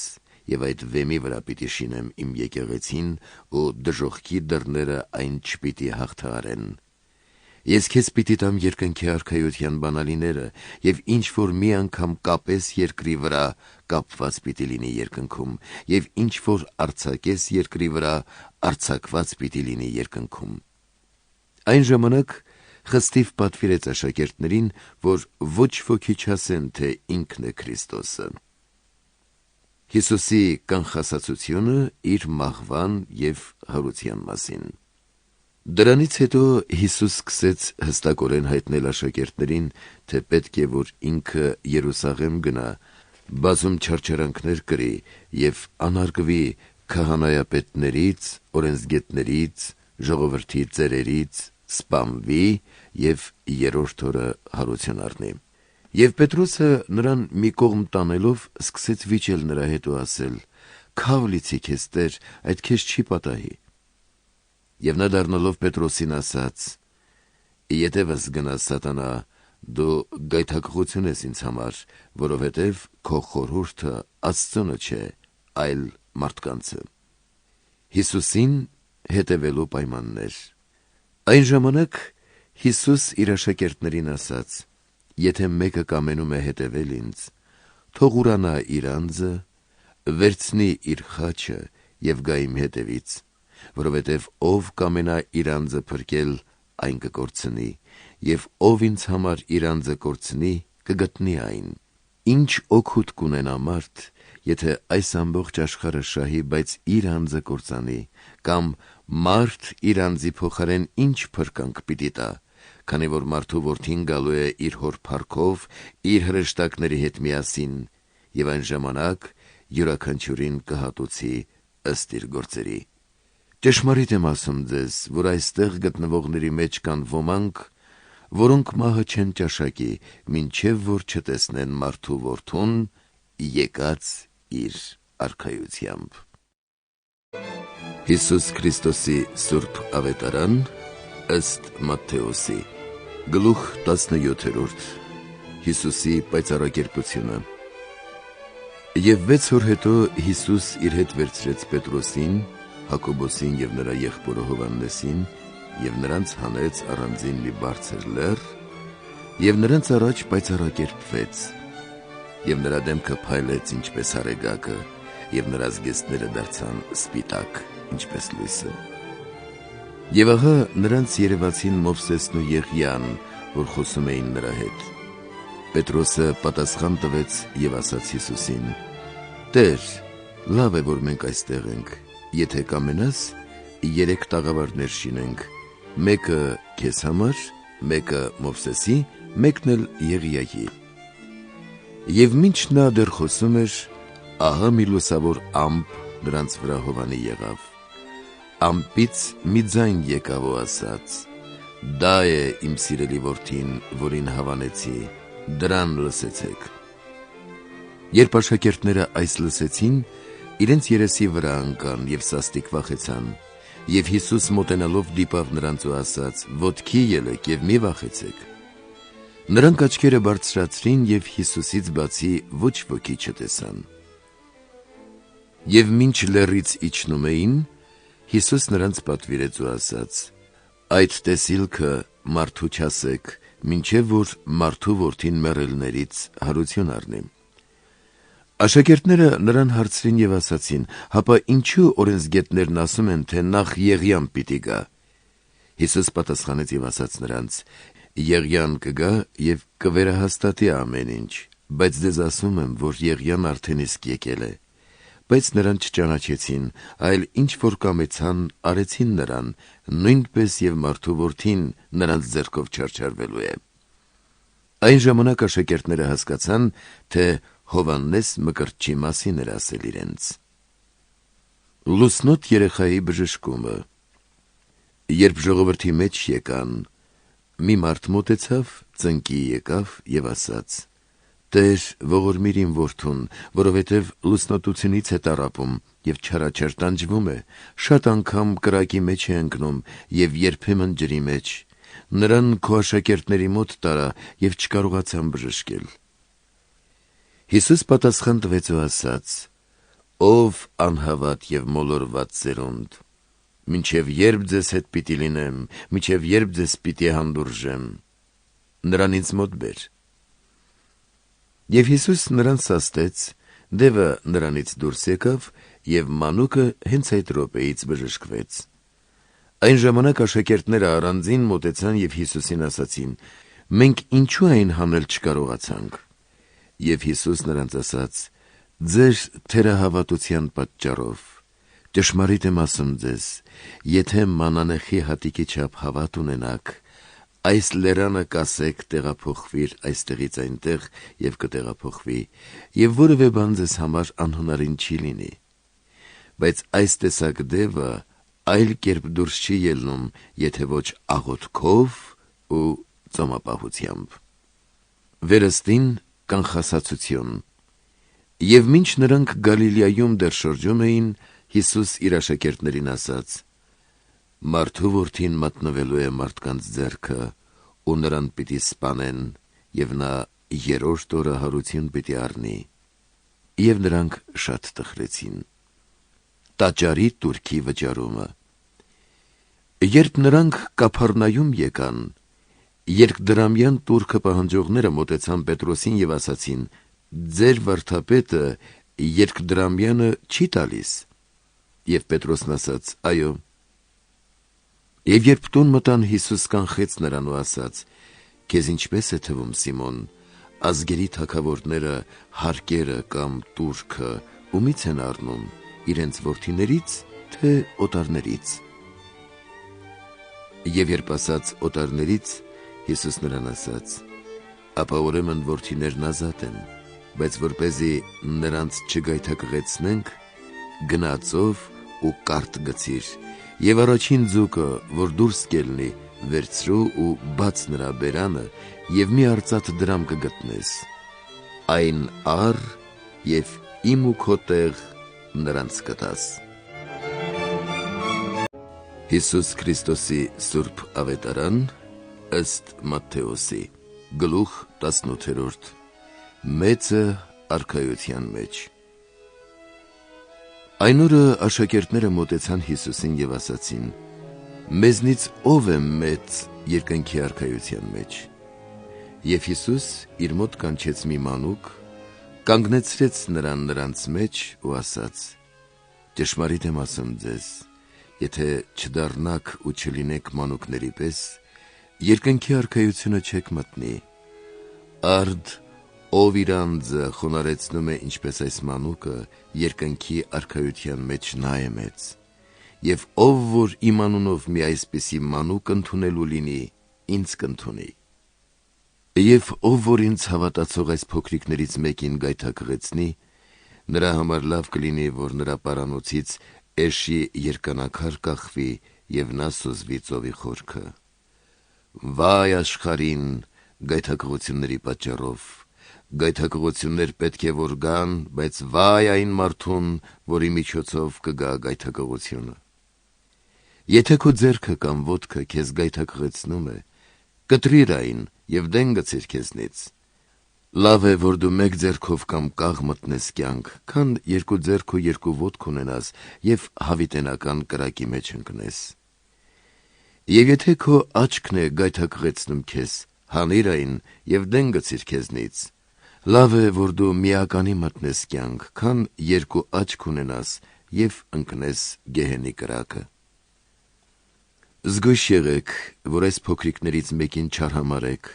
և այդ վեմի վրա պիտի շինեմ իմ եկեղեցին, ու դժոխքի դռները այն չպիտի հաղթահարեն։ Ես քեզ պիտի տամ երկնքի արքայության բանալիները, և ինչ որ մի անգամ կապես երկրի վրա, կապված պիտի լինի երկնքում, և ինչ որ արձակես երկրի վրա, արձակված պիտի լինի երկնքում»։ Այն ժամանակ խստիվ պատվիրեց աշակերտներին, որ ոչ ոքի չասեն, թե ինքն է Քրիստոսը։ Հիսուսի կանխասացությունը իր մահվան և հարության մասին։ Դրանից հետո Հիսուս սկսեց հստակորեն հայտնել աշակերտներին, թե պետք է, որ ինքը Երուսաղեմ գնա, բազում չարչարանքներ կրի և անարգվի քահանայապետներից, օրենսգետներից, ժողովրդի ծերերից, սպանվի և երրորդ օրը հարություն առնի։ Եվ Պետրոսը նրան մի կողմ տանելով սկսեց վիճել նրա հետ ու ասել. «Քավ լիցի քեզ, Տեր, այդ քեզ չի պատահի»։ Եվ նա դառնալով Պետրոսին ասաց. «Ետևս գնա, սատանա, դու գայթակղություն ես ինձ համար, որովհետև քո խորհուրդը Աստծունը չէ, այլ մարդկանցը»։ Հիսուսին հետևելու պայմաններ։ Այն ժամանակ Հիսուս իր աշակերտներին ասաց. «Եթե մեկը կամենում է հետևել ինձ, թող ուրանա իր անձը, վերցնի իր խաչը և գա իմ հետևից, որովհետև ով կամենա իր անձը փրկել, այն կկորցնի, և ով ինձ համար իր անձը կորցնի, կգտնի այն։ Ինչ օգուտ կունենա մարդ, եթե այս ամբողջ աշխարհը շահի, բայց իր անձը կործանի, կամ մարդ իր անձի փոխարեն ինչ փրկանք պիտի տա, քանի որ մարդու որդին գալու է իր հոր փառքով, իր հրեշտակների հետ միասին, և այն ժամանակ յուրաքանչյուրին կհատուցի ըստ իր գործերի։ Ճշմարիտ եմ ասում ձեզ, որ այստեղ գտնվողների մեջ կան ոմանք, որոնք մահը չեն ճաշակի, մինչև որ չտեսնեն մարդու որդուն եկած իր արքայությամբ»։ Հիսուս Քրիստոսի Սուրբ Ավետարան ըստ Մատթեոսի։ Գլուխ 17. Հիսուսի պայծառակերպությունը։ Եվ 6 օր հետո Հիսուս իր հետ վերցրեց Պետրոսին, Հակոբոսին և նրա եղբորը Հովհաննեսին և նրանց հանեց առանձին մի բարձր լեռ և նրանց առաջ պայծառակերպվեց, և նրա դեմքը փայլեց ինչպես արեգակը, և նրա զգեստները դարձան սպիտակ, ինչպես լույսը։ Եվ ահա նրանց երևացին Մովսեսն ու Եղիան, որ խոսում էին նրա հետ։ Պետրոսը պատասխան տվեց և ասաց Հիսուսին. «Տեր, լավ է, որ մենք այստեղ ենք, եթե կամենաս, 3 տաղավարներ շինենք, մեկը քեզ համար, մեկը Մովսեսի, մեկն էլ Եղիայի»։ Եվ մինչ նա դեռ խոսում էր, ահա մի լուսավոր ամպ նրանց վրա հովանի եղավ։ Ամպից մի ձայն եկավ ու ասաց. «Դա է իմ սիրելի որդին, որին հավանեցի, դրան լսեցեք»։ Երբ աշակերտները այս լսեցին, իրենց երեսի վրա ընկան և սաստիկ վախեցան։ Եվ Հիսուս մոտենալով դիպավ նրանց ու ասաց. «Ոտքի ելեք և մի վախեցեք»։ Նրանք աչքերը բարձրացրին և Հիսուսից բացի ոչ ոքի չտեսան։ Եվ մինչ լեռից իջնում էին, Հիսուս նրանց պատվիրեց ու ասաց. «Այդ տեսիլքը մարդու չասեք, մինչև որ մարդու որդին մեռելներից հարություն առնի»։ Աշակերտները նրան հարցրին և ասացին. «Հապա ինչու օրենսգետներն ասում են, թե նախ Եղիան պիտի գա»։ Հիսուս պատասխանեց և ասաց նրանց. «Եղիան կգա և կվերահաստատի ամեն ինչ, բայց ձեզ ասում եմ, որ Եղիան արդեն իսկ եկել է։ Բայց նրան չճանաչեցին, այլ ինչ որ կամեցան, արեցին նրան, նույնպես և մարդու որդին նրանց ձեռքով չարչարվելու է»։ Այն ժամանակ աշակերտները հասկացան, թե Հովհաննես Մկրտչի մասին էր ասել իրենց։ Լուսնոտ երեխայի բժշկումը։ Երբ ժողովրդի մեջ եկան, մի մարդ մոտեցավ, ծնկի եկավ և ասաց. «Տեր, ողորմիր իմ որդուն, որովհետև լուսնոտությունից է տառապում և չարաչար տանջվում է, շատ անգամ կրակի մեջ է ընկնում և երբեմն ջրի մեջ։ Նրան քո աշակերտների մոտ տարա և չկարողացան բժշկել»։ Հիսուս պատասխան տվեց ու ասաց. «Ով անհավատ և մոլորված սերունդ, մինչև երբ ձեզ հետ պիտի լինեմ, մինչև երբ ձեզ պիտի հանդուրժեմ, նրան ինձ մոտ բեր»։ Եվ Հիսուս նրան սաստեց, դևը նրանից դուրս եկավ, և մանուկը հենց այդ րոպեից բժշկվեց։ Այն ժամանակ աշակերտները առանձին մոտեցան և Հիսուսին ասացին. «Մենք ինչու այն հանել չկարողացանք»։ Եվ Հիսուս նրանց ասաց. Ձեր թերահավատության պատճառով, ճշմարիտ եմ ասում ձեզ, եթե մանանեխի հատիկի չափ հավատ ունենաք, այս լերանը կասեք տեղափոխվիր այստեղից այնտեղ և կտեղափոխվի, և որևէ բան ձեզ համար անհնարին չի լինի։ Բայց այս տեսակ դևը այլ կերպ դուրս չի ելնում, եթե ոչ աղոթքով ու ծոմապահությամբ։ Վերստին կանխասացություն։ Եվ մինչ նրանք Գալիլեայում դեռ շրջում էին, Հիսուս իր աշակերտներին ասաց. «Մարդու որդին մատնվելու է մարդկանց ձեռքը, ու նրան պիտի սպանեն, և նա երրորդ օրը հարություն պիտի առնի»։ Եվ նրանք շատ տխրեցին։ Տաճարի տուրքի վճարումը։ Երբ նրանք Կափառնայում եկան, երկդրամյան տուրքը պահանջողները մոտեցան Պետրոսին և ասացին. «Ձեր վարդապետը երկդրամյանը չի տալիս»։ Եվ Պետրոսն ասաց. «Այո»։ Եվ երբ տուն մտան, Հիսուս կանխեց նրան ու ասաց. «Քեզ ինչպես է թվում, Սիմոն, ազգերի թագավորները հարկերը կամ տուրքը ումից են առնում, իրենց որդիների՞ց, թե օտարների՞ց»։ Եվ երբ ասաց օտարներից, Հիսուս նրան ասաց. «Ապա ուրեմն որդիներն ազատ են, բայց որպեսզի նրանց չգայթակղեցնենք, գնա ծով ու կարթ գցիր, և առաջին ձուկը, որ դուրս կելնի, վերցրու ու բաց նրա բերանը, և մի արծաթ դրամ կգտնես, այն առ և իմ ու քո տեղ նրանց կտաս»։ Հիսուս Քրիստոսի Սուրբ Ավետարան ըստ Մատթեոսի, գլուխ 18, մեծը արքայության մեջ։ Այն օրը աշակերտները մոտեցան Հիսուսին և ասացին. «Մեզնից ով է մեծ երկնքի արքայության մեջ»։ Եվ Հիսուս իր մոտ կանչեց մի մանուկ, կանգնեցրեց նրան նրանց մեջ ու ասաց. «Ճշմարիտ եմ ասում ձեզ, եթե չդառնաք ու չլինեք մանուկների պես, երկնքի արքայությունը չեք մտնի։ Արդ ով իր անձը խոնարհեցնում է ինչպես այս մանուկը, երկնքի արքայության մեջ նա է մեծ։ Եվ ով որ իմ անունով մի այսպիսի մանուկ ընդունելու լինի, ինձ կընդունի։ Եվ ով որ ինձ հավատացող այս փոքրիկներից մեկին գայթակղեցնի, նրա համար լավ կլինի, որ նրա պարանոցից էշի երկանաքար կախվի, և նա սուզվի ծովի խորքը։ Վայ աշխարհին գայթակղությունների պատճառով, գայթակղություններ պետք է որ գան, բայց վայ այն մարդուն, որի միջոցով կգա գայթակղությունը։ Եթե քո ձեռքը կամ ոտքը քեզ գայթակղեցնում է, կտրիր այն և դեն գցիր քեզնից։ Լավ է, որ դու մեկ ձեռքով կամ կաղ մտնես կյանք, քան երկու ձեռք ու երկու ոտք ունենաս և հավիտենական կրակի մեջ ընկնես։ Եվ եթե քո աչքն է գայթակղեցնում քեզ, հանիր այն և դեն գցիր քեզնից։ Լավ է, որ դու միականի մտնես կյանք, քան երկու աչք ունենաս և ընկնես գեհենի կրակը։ Զգույշ եղեք, որ այս փոքրիկներից մեկին չարհամարհեք։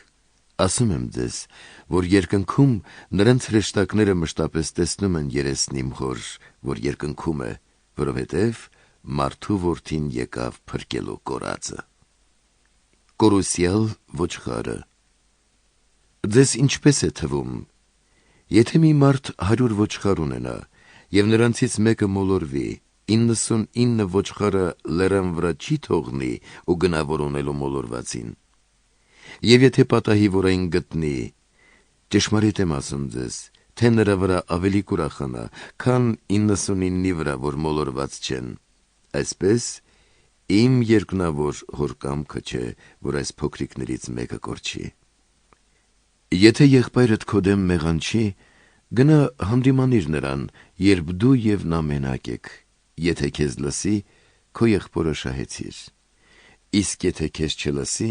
Ասում եմ ձեզ, որ երկնքում նրանց հրեշտակները մշտապես տեսնում են երեսն իմ Հոր, որ երկնքում է, որովհետև մարդու որդին եկավ փրկելու կորածը։ Կորուսյալ ոչխարը։ Ձեզ ինչպես է թվում, եթե մի մարդ 100 ոչխար ունենա, և նրանցից մեկը մոլորվի, 99 ոչխարը լեռան վրա չի թողնի ու գնա որոնելու մոլորվածին։ Եվ եթե պատահի, որ այն գտնի, ճշմարիտ եմ ասում ձեզ, թե նրա վրա ավելի կուրախանա, քան 99-ի վրա, որ մոլորված չեն։ Այսպես, իմ երկնավոր Հոր կամքը չէ, որ այս փոքրիկներից մեկը կորչի։ Եթե եղբայրդ քո դեմ մեղանչի, գնա հանդիմանիր նրան, երբ դու և նա մենակ եք, եթե քեզ լսի, քո եղբորը շահեցիր։ Իսկ եթե քեզ չլսի,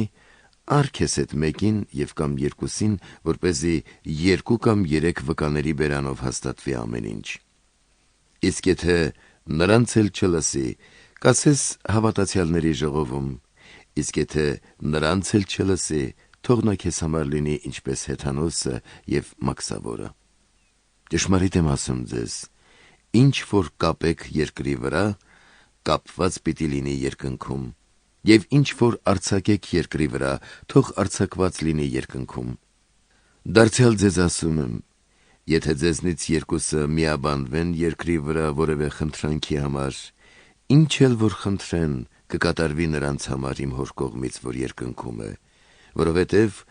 առ քեզ հետ մեկին և կամ երկուսին, որպեսզի 2 կամ 3 վկաների բերանով հաստատվի ամեն ինչ։ Իսկ եթե նրանց էլ չլսի, կասես հավատացյալների ժողովում, իսկ եթե նրանց էլ չլսի, թող նա քեզ համար լինի ինչպես հեթանոսը և մաքսավորը։ Ճշմարիտ եմ ասում ձեզ, ինչ որ կապեք երկրի վրա, կապված պիտի լինի երկնքում, եւ ինչ որ արձակեք երկրի վրա, թող արձակված լինի երկնքում։ Դարձյալ ձեզ ասում եմ, եթե ձեզնից երկուսը միաբանվեն երկրի վրա որևէ խնդրանքի համար, ինչ էլ որ խնդրեն, կկատարվի նրանց համար իմ հոր կողմից, որ երկնքում է, որովհետև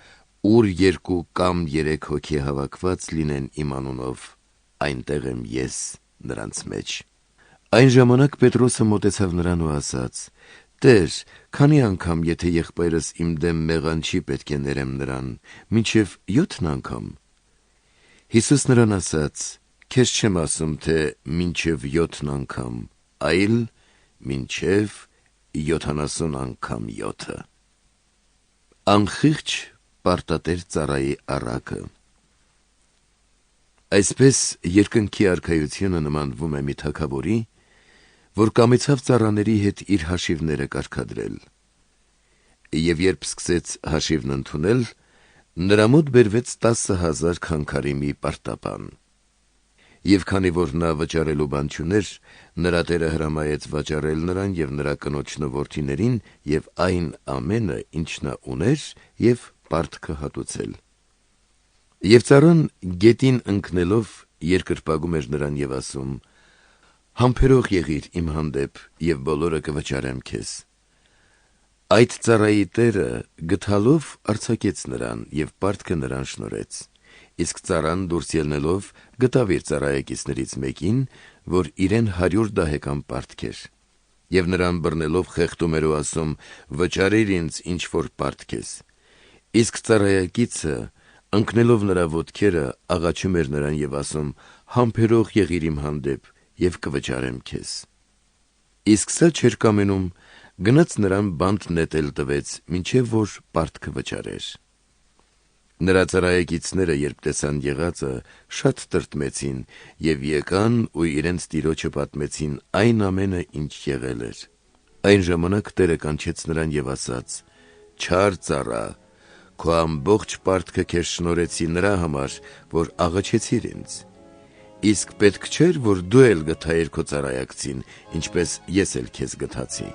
ուր երկու կամ երեք հոգի հավաքված լինեն իմ անունով, այնտեղ եմ ես նրանց մեջ։ Այն ժամանակ Պետրոսը մոտեցավ նրան ու ասաց. «Տեր, քանի անգամ եթե եղբայրս իմ դեմ մեղանչի, պետք է ներեմ նրան, մինչև 7 անգամ»։ Հիսուս նրան ասաց. «Քեզ չեմ ասում, թե մինչև 7 անգամ, այլ մինչև 70 անգամ 7»։ Անխիղճ պարտատեր ծառայի առակը։ Այսպես երկնքի արքայությունը նմանվում է մի թագավորի, որ կամեցավ ծառաների հետ իր հաշիվները կարգադրել։ Եվ երբ սկսեց հաշիվն ընդունել, նրա մոտ բերվեց 10,000 քանքարի մի պարտապան։ Եվ քանի որ նա վճարելու բան չուներ, նրա տերը հրամայեց վաճառել նրան և նրա կնոջն ու որդիներին և այն ամենը, ինչ նա ուներ, և պարտքը հատուցել։ Եվ ծառան գետին ընկնելով երկրպագում էր նրան և ասում. «Համբերող եղիր իմ հանդեպ, և բոլորը կվճարեմ քեզ»։ Այդ ծառայի տերը գթալով արձակեց նրան և պարտքը նրան շնորհեց։ Իսկ ծառան դուրս ելնելով գտավ իր ծառայակիցներից մեկին, որ իրեն 100 դահեկան պարտք էր, և նրան բռնելով խեղդում էր ու ասում. «Վճարիր ինձ ինչ որ պարտք ես»։ Իսկ ծառայակիցը ընկնելով նրա ոտքերը աղաչում էր նրան և ասում. «Համբերող եղիր իմ հանդեպ, և կվճարեմ քեզ»։ Իսկ սա չէր կամենում, գնաց նրան բանտ նետել տվեց, մինչև որ պարտքը վճարեր։ Նրա ծառայակիցները, երբ տեսան եղածը, շատ տրտմեցին և եկան ու իրենց տիրոջը պատմեցին այն ամենը, ինչ եղել էր։ Այն ժամանակ տերը կանչեց նրան և ասաց. «Չար ծառա, քո ամբողջ պարտքը քեզ շնորհեցի նրա համար, որ աղաչեցիր ինձ։ Իսկ պետք չէր, որ դու էլ գթայիր քո ծառայակցին, ինչպես ես էլ քեզ գթացի»։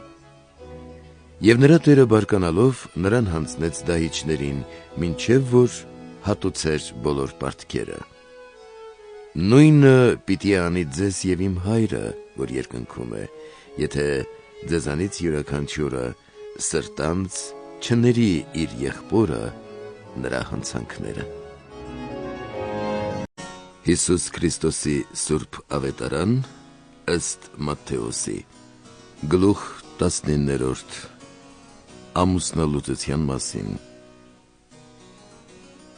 Եվ նրա տերը բարկանալով նրան հանձնեց դահիճներին, մինչև որ հատուցեր բոլոր պարտքերը։ Նույնը պիտի անի ձեզ և իմ Հայրը, որ երկնքում է, եթե ձեզանից յուրաքանչյուրը սրտանց չների իր եղբորը նրա հանցանքները։ Հիսուս Քրիստոսի Սուրբ Ավետարան ըստ Մատթեոսի գլուխ 19 ամուսնալուծության մասին։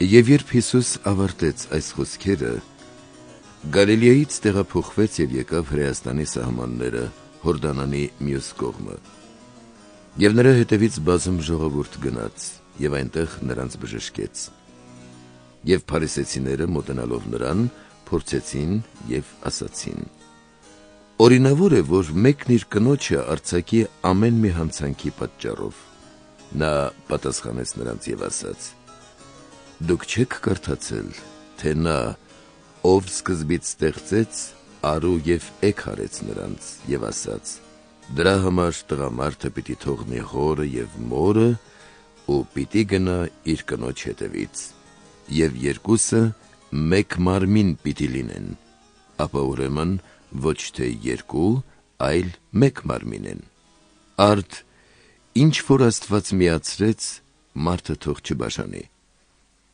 Եվ երբ Հիսուս ավարտեց այս խոսքերը, Գալիլեայից տեղափոխվեց և եկավ Հրեաստանի սահմանները, Հորդանանի մյուս կողմը։ Եվ նրա հետևից բազում ժողովուրդ գնաց և այնտեղ նրանց բժշկեց։ Եվ փարիսեցիները մոտենալով նրան, փորձեցին և ասացին. «Օրինավոր է, որ մեկն իր կնոջը արձակի ամեն մի հանցանքի պատճառով»։ Նա պատասխանեց նրանց և ասաց. «Դուք չե՞ք կարդացել, թե նա, ով սկզբից ստեղծեց, արու և էգ արեց նրանց և ասաց. դրա համար տղամարդը պիտի թողնի հորը և մորը ու պիտի գնա իր կնոջ հետևից, և երկուսը մեկ մարմին պիտի լինեն, ապա ուրեմն ոչ թե երկու, այլ մեկ մարմին են։ Արդ ինչ որ Աստված միացրեց, մարդը թող չբաժանի»։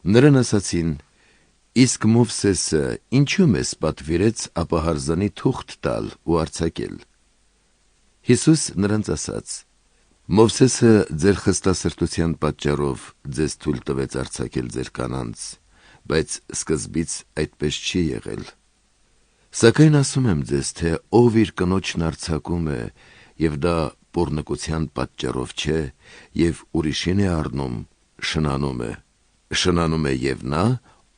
Նրան ասացին. «Իսկ Մովսեսը ինչու մեզ պատվիրեց ապահարզանի թուղթ տալ ու արձակել»։ Հիսուս նրանց ասաց. «Մովսեսը ձեր խստասրտության պատճառով ձեզ թույլ տվեց արձակել ձեր կանանց, բայց սկզբից այդպես չի եղել։ Սակայն ասում եմ ձեզ, թե ով իր կնոջն արձակում է, և դա պոռնկության պատճառով չէ, և ուրիշին է առնում, շնանում է և նա,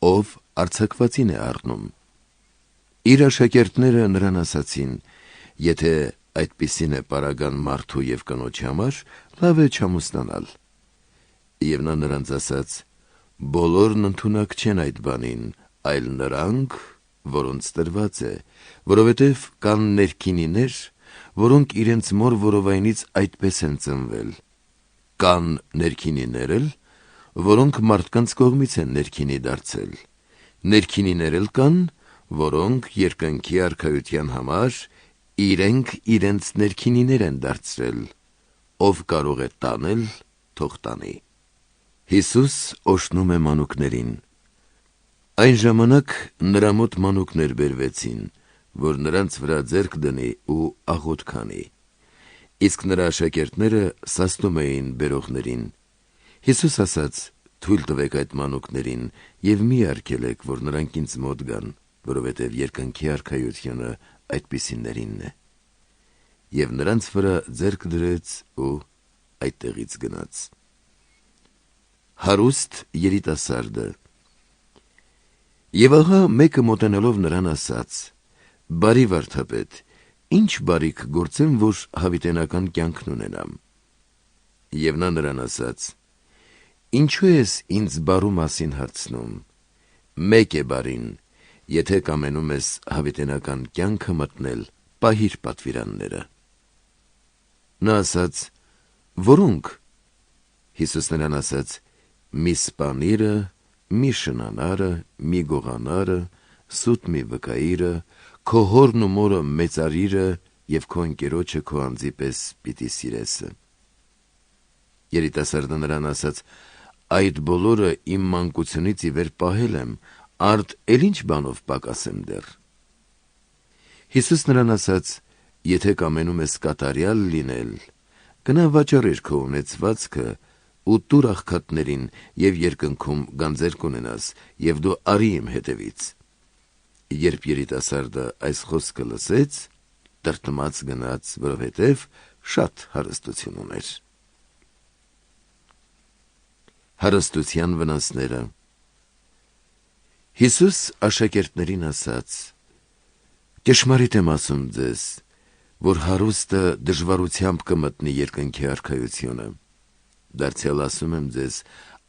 ով արձակվածին է առնում»։ Իր աշակերտները նրան ասացին. «Եթե այդպիսին է պարագան մարդու և կնոջ համար, լավ է չամուսնանալ»։ Եվ նա նրանց ասաց. «Բոլորն ընդունակ չեն այդ բանին, այլ նրանք, որոնց տրված է, որովհետև կան ներքինիներ, որոնք իրենց մոր որովայնից այդպես են ծնվել, կան ներքինիներ էլ, որոնք մարդկանց կողմից են ներքինի դարձել, ներքինիներ էլ կան, որոնք երկնքի արքայության համար իրենք իրենց ներքինիներ են դարձրել, ով կարող է տանել, թող տանի։ Հիսուս օժտնում է մանուկներին։ Այն ժամանակ նրա մոտ մանուկներ բերվեցին, որ նրանց վրա ձեռք դնի ու աղոթ քանի, իսկ նրա աշակերտները սաստում էին բերողներին։ Հիսուս ասաց. «Թույլ տվեք այդ մանուկներին և մի արգելեք, որ նրանք ինձ մոտ գան, որովհետև երկնքի արքայությունը այդպիսիներինն է»։ Եվ նրանց վրա ձեռք դրեց ու այդտեղից գնաց։ Հարուստ երիտասարդը։ Եվ ահա մեկը մոտենալով նրան ասաց. «Բարի վարդապետ, ինչ բարիք գործեմ, որ հավիտենական կյանքն ունենամ»։ Եվ նա նրան ասաց. «Ինչու ես ինձ բարու մասին հարցնում, մեկ է բարին, եթե կամենում ես հավիտենական կյանքը մտնել, պահիր պատվիրանները»։ Նա ասաց. «Որոնք»։ Հիսուս նրան ասաց. «Մի սպանիրը, մի շնանարը, մի գողանարը, սուտ մի վկայիրը, քո հորն ու մորը մեծարիրը և քո ընկերոջը քո անձի պես պիտի սիրեսը»։ Երիտասարդը նրան ասաց. «Այդ բոլորը իմ մանկությունից ի վեր պահել եմ, արդ էլ ինչ բանով պակասեմ դեռ»։ Հիսուս նրան ասաց. «Եթե կամենում ես կատարյալ լինել, գնա վաճառիր քո ունեցվածքը ու տուր աղքատներին, և երկնքում գանձեր կունենաս, և դու արի իմ հետևից»։ Երբ երիտասարդը այս խոսքը լսեց, տրտմած գնաց, որովհետև շատ հարստություն ուներ։ Հարստության վնասները։ Հիսուս աշակերտներին ասաց. «Ճշմարիտ եմ ասում ձեզ, որ հարուստը դժվարությամբ կմտնի երկնքի արքայությունը։ Դարձյալ ասում եմ ձեզ,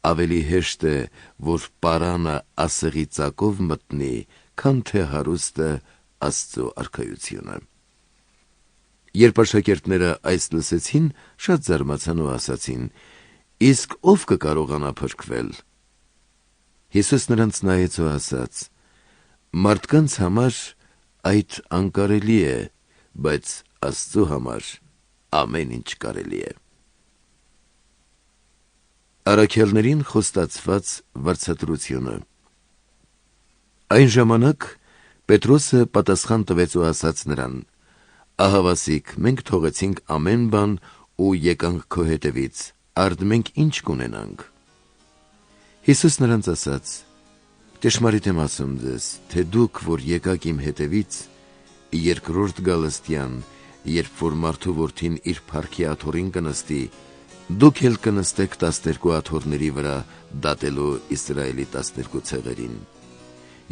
ավելի հեշտ է, որ պարանը ասեղի ծակով մտնի, քան թե հարուստը Աստծո արքայությունը»։ Երբ աշակերտները այս լսեցին, շատ զարմացան ու ասացին. «Իսկ ով կկարողանա փրկվել»։ Հիսուս նրանց նայեց ու ասաց. «Մարդկանց համար այդ անկարելի է, բայց Աստծո համար ամեն ինչ կարելի է»։ Առաքյալներին խոստացված վարձատրությունը։ Այն ժամանակ Պետրոսը պատասխան տվեց ու ասաց նրան. «Ահավասիկ, մենք թողեցինք ամեն բան ու եկանք քո հետևից, արդ մենք ինչ կունենանք»։ Հիսուս նրանց ասաց. «Ճշմարիտ եմ ասում ձեզ, թե դուք, որ եկաք իմ հետևից, երկրորդ գալստյան, երբ որ մարդու որդին իր փառքի աթոռին կնստի, դուք էլ կնստեք 12 աթոռների վրա, դատելու Իսրայելի 12 ցեղերին։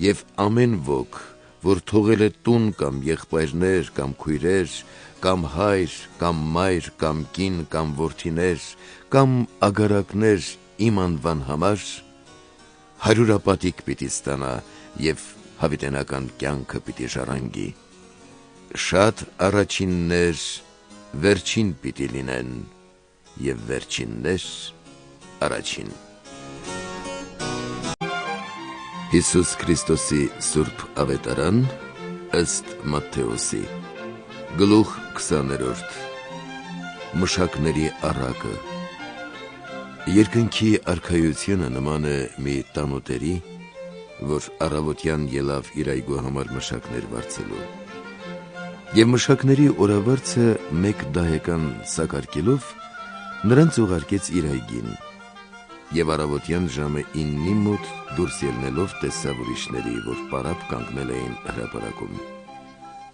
Եվ ամեն ոք, որ թողել է տուն կամ եղբայրներ կամ քույրեր, կամ հայր, կամ մայր, կամ կին, կամ որդիներ, կամ ագարակներ իմ անվան համար, 100-ապատիկ պիտի ստանա և հավիտենական կյանքը պիտի ժառանգի։ Շատ առաջիններ վերջին պիտի լինեն, և վերջիններ առաջին»։ Հիսուս Քրիստոսի Սուրբ Ավետարան ըստ Մատթեոսի։ Գլուխ 20. Մշակների առակը։ Երկնքի արքայությունը նման է մի տանուտերի, որ առավոտյան ելավ իր այգու համար մշակներ վարձելու։ Եվ մշակների օրավարձը մեկ դահեկան սակարկելով նրանց ուղարկեց իր այգին։ Եվ առավոտյան ժամը 9-ի մոտ դուրս ելնելով տեսավ ուրիշների, որ պարապ կանգնել էին հրապարակում։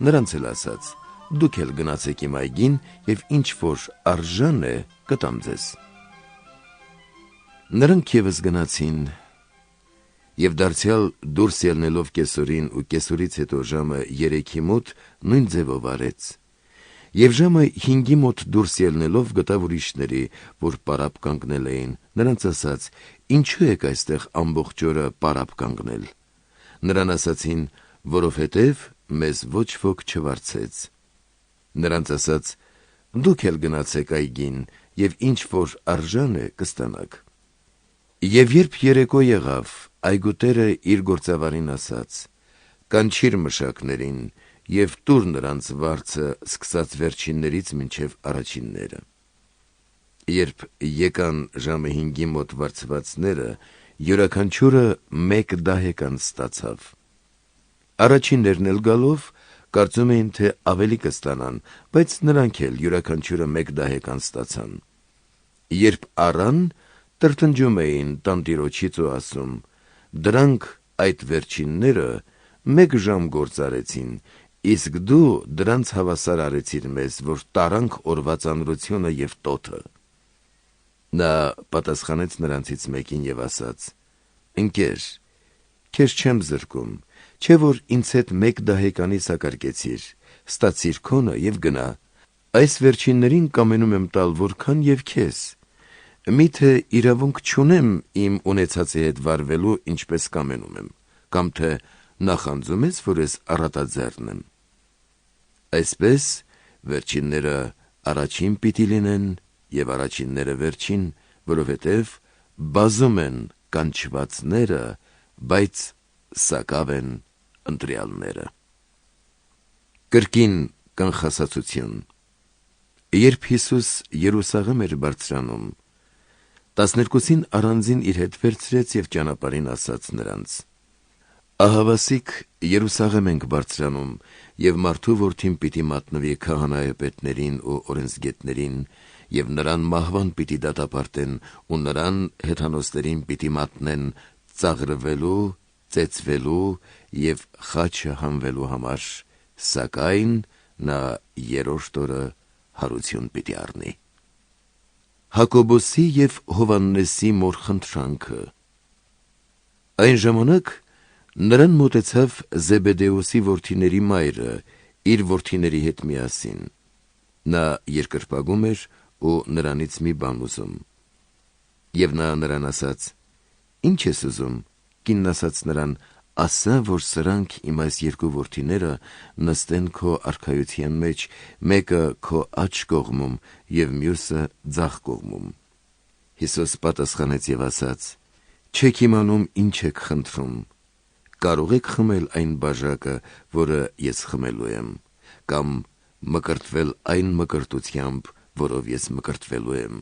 Նրանց էլ ասաց. «Դուք էլ գնացեք իմ այգին, և ինչ որ արժան է, կտամ ձեզ»։ Նրանք ևս գնացին, և դարձյալ դուրս ելնելով կեսօրին ու կեսօրից հետո ժամը 3-ի մոտ նույն ձևով արեց։ Եվ ժամը 5-ի մոտ դուրս ելնելով գտավ ուրիշների, որ պարապ կանգնել էին, նրանց ասաց. «Ինչու եք այստեղ ամբողջ օրը պարապ կանգնել»։ Նրան ասացին. որովհետև մեզ ոչ ոք չվարձեց։ Նրանց ասաց. «Դուք էլ գնացեք այգին, և ինչ որ արժան է կստանաք»։ Եվ երբ երեկո եղավ, այգու տերը իր գործավարին ասաց. «Կանչիր մշակներին և տուր նրանց վարձը սկսած վերջիններից մինչև առաջինները»։ Երբ եկան ժամը 5-ի մոտ վարձվածները, յուրաքանչյուրը 1 դահեկան ստացավ։ Առաջիններն էլ գալով, կարծում էին, թե ավելի կստանան, բայց նրանք էլ յուրաքանչյուրը 1 դահեկան ստացան։ Երբ առան, տրտնջում էին տանտիրոջից ու ասում. «Դրանք այդ վերջինները 1 ժամ գործ արեցին, իսկ դու դրանց հավասար արեցիր մեզ, որ տարանք օրվա ծանրությունը և տոթը»։ Նա պատասխանեց նրանցից մեկին և ասաց. «Ընկեր, քեզ չեմ զրկում, չէ՞ որ ինձ հետ 1 դահեկանի սակարկեցիր, ստացիր քոնը և գնա, այս վերջիններին կամենում եմ տալ որքան և քեզ, միթե իրավունք չունեմ իմ ունեցածի հետ վարվելու, ինչպես կամենում եմ, կամ թե նախանձում ես, որ ես առատաձեռն եմ»։ Այսպես վերջինները առաջին պիտի լինեն և առաջինները վերջին, որովհետև բազում են կանչվածները, բայց սակավ են ընտրյալները։ Կրկին կանխասացություն։ Երբ Հիսուս Երուսաղեմ էր բարձրանում, 12-ին առանձին իր հետ վերցրեց և ճանապարհին ասաց նրանց. «Ահավասիկ Երուսաղեմ ենք բարձրանում, և մարդու որդին պիտի մատնվի քահանայապետներին ու օրենսգետներին, և նրան մահվան պիտի դատապարտեն ու նրան հեթանոսներին պիտի մատնեն ծաղրվելու, ծեծվելու և խաչը հանվելու համար, սակայն նա 3-րդ օրը հարություն պիտի առնի»։ Հակոբոսի և Հովհաննեսի մոր խնդրանքը։ Այն ժամանակ նրան մոտեցավ Զեբեդեոսի որդիների մայրը իր որդիների հետ միասին։ Նա երկրպագում էր ու նրանից մի բան ուզում։ Եվ նա նրան ասաց. «Ի՞նչ ես ուզում»։ Կինն ասաց նրան. «Ասա, որ սրանք իմ այս 2 որդիները նստեն քո արքայության մեջ, մեկը քո աջ կողմում և մյուսը ձախ կողմում»։ Հիսուս պատասխանեց և ասաց. «Չեք իմանում ինչ եք խնդրում. կարո՞ղ եք խմել այն բաժակը, որը ես խմելու եմ, կամ մկրտվել այն մկրտությամբ, որով ես մկրտվելու եմ»։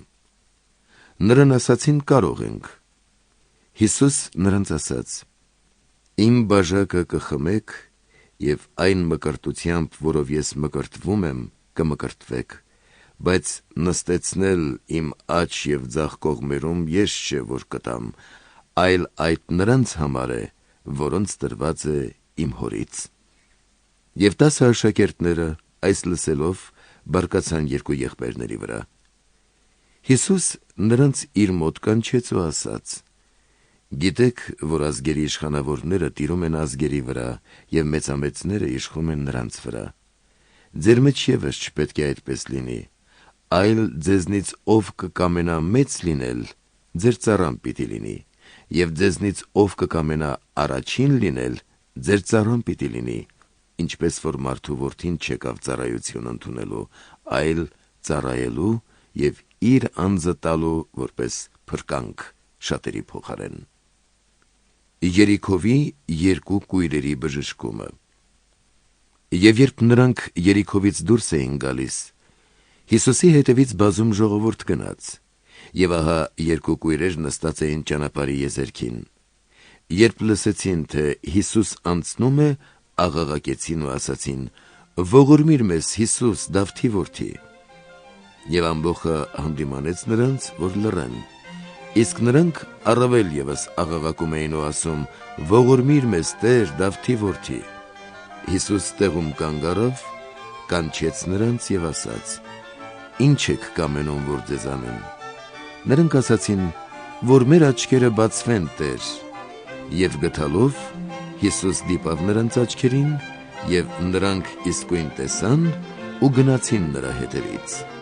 Նրան ասացին. «Կարող ենք»։ Հիսուս նրանց ասաց. «Իմ բաժակը կխմեք և այն մկրտությամբ, որով ես մկրտվում եմ, կմկրտվեք, բայց նստեցնել իմ աջ և ձախ կողմերում ես չէ, որ կտամ, այլ այդ նրանց համար է, որոնց տրված է իմ Հորից»։ Եվ 10 աշակերտները այս լսելով բարկացան 2 եղբայրների վրա։ Հիսուս նրանց իր մոտ կանչեց ու ասաց. «Գիտեք, որ ազգերի իշխանավորները տիրում են ազգերի վրա, և մեծամեծները իշխում են նրանց վրա։ Ձեր մեջ ևս չպետք է այդպես լինի, այլ ձեզնից ով կկամենա մեծ լինել, ձեր ծառան պիտի լինի, և ձեզնից ով կկամենա առաջին լինել, ձեր ծառան պիտի լինի, ինչպես որ մարդու որդին չեկավ ծառայություն ընդունելու, այլ ծառայելու և իր անձը տալու, որպես փրկանք շատերի փոխարեն»։ Երիքովի 2 կույրերի բժշկումը։ Եվ երբ նրանք Երիքովից դուրս էին գալիս, Հիսուսի հետևից բազում ժողովուրդ գնաց, և ահա 2 կույրեր նստած էին ճանապարհի եզերքին։ Երբ լսեցին, թե Հիսուս անցնում է, աղաղակեցին ու ասացին. «Ողորմիր մեզ, Հիսուս, Դավթի որդի»։ Եվ ամբոխը հանդիմանեց նրանց, որ լռեն։ Իսկ նրանք առավել ևս աղաղակում էին ու ասում. «Ողորմիր մեզ, Տեր, Դավթի որդի»։ Հիսուս տեղում կանգ առավ, կանչեց նրանց և ասաց. «Ի՞նչ եք կամենում, որ ձեզ անեմ»։ Նրանք ասացին. «Որ մեր աչքերը բացվեն, Տեր»։ Եվ գթալով Հիսուս դիպավ նրանց աչքերին, և նրանք իսկույն տեսան ու գնացին նրա հետևից։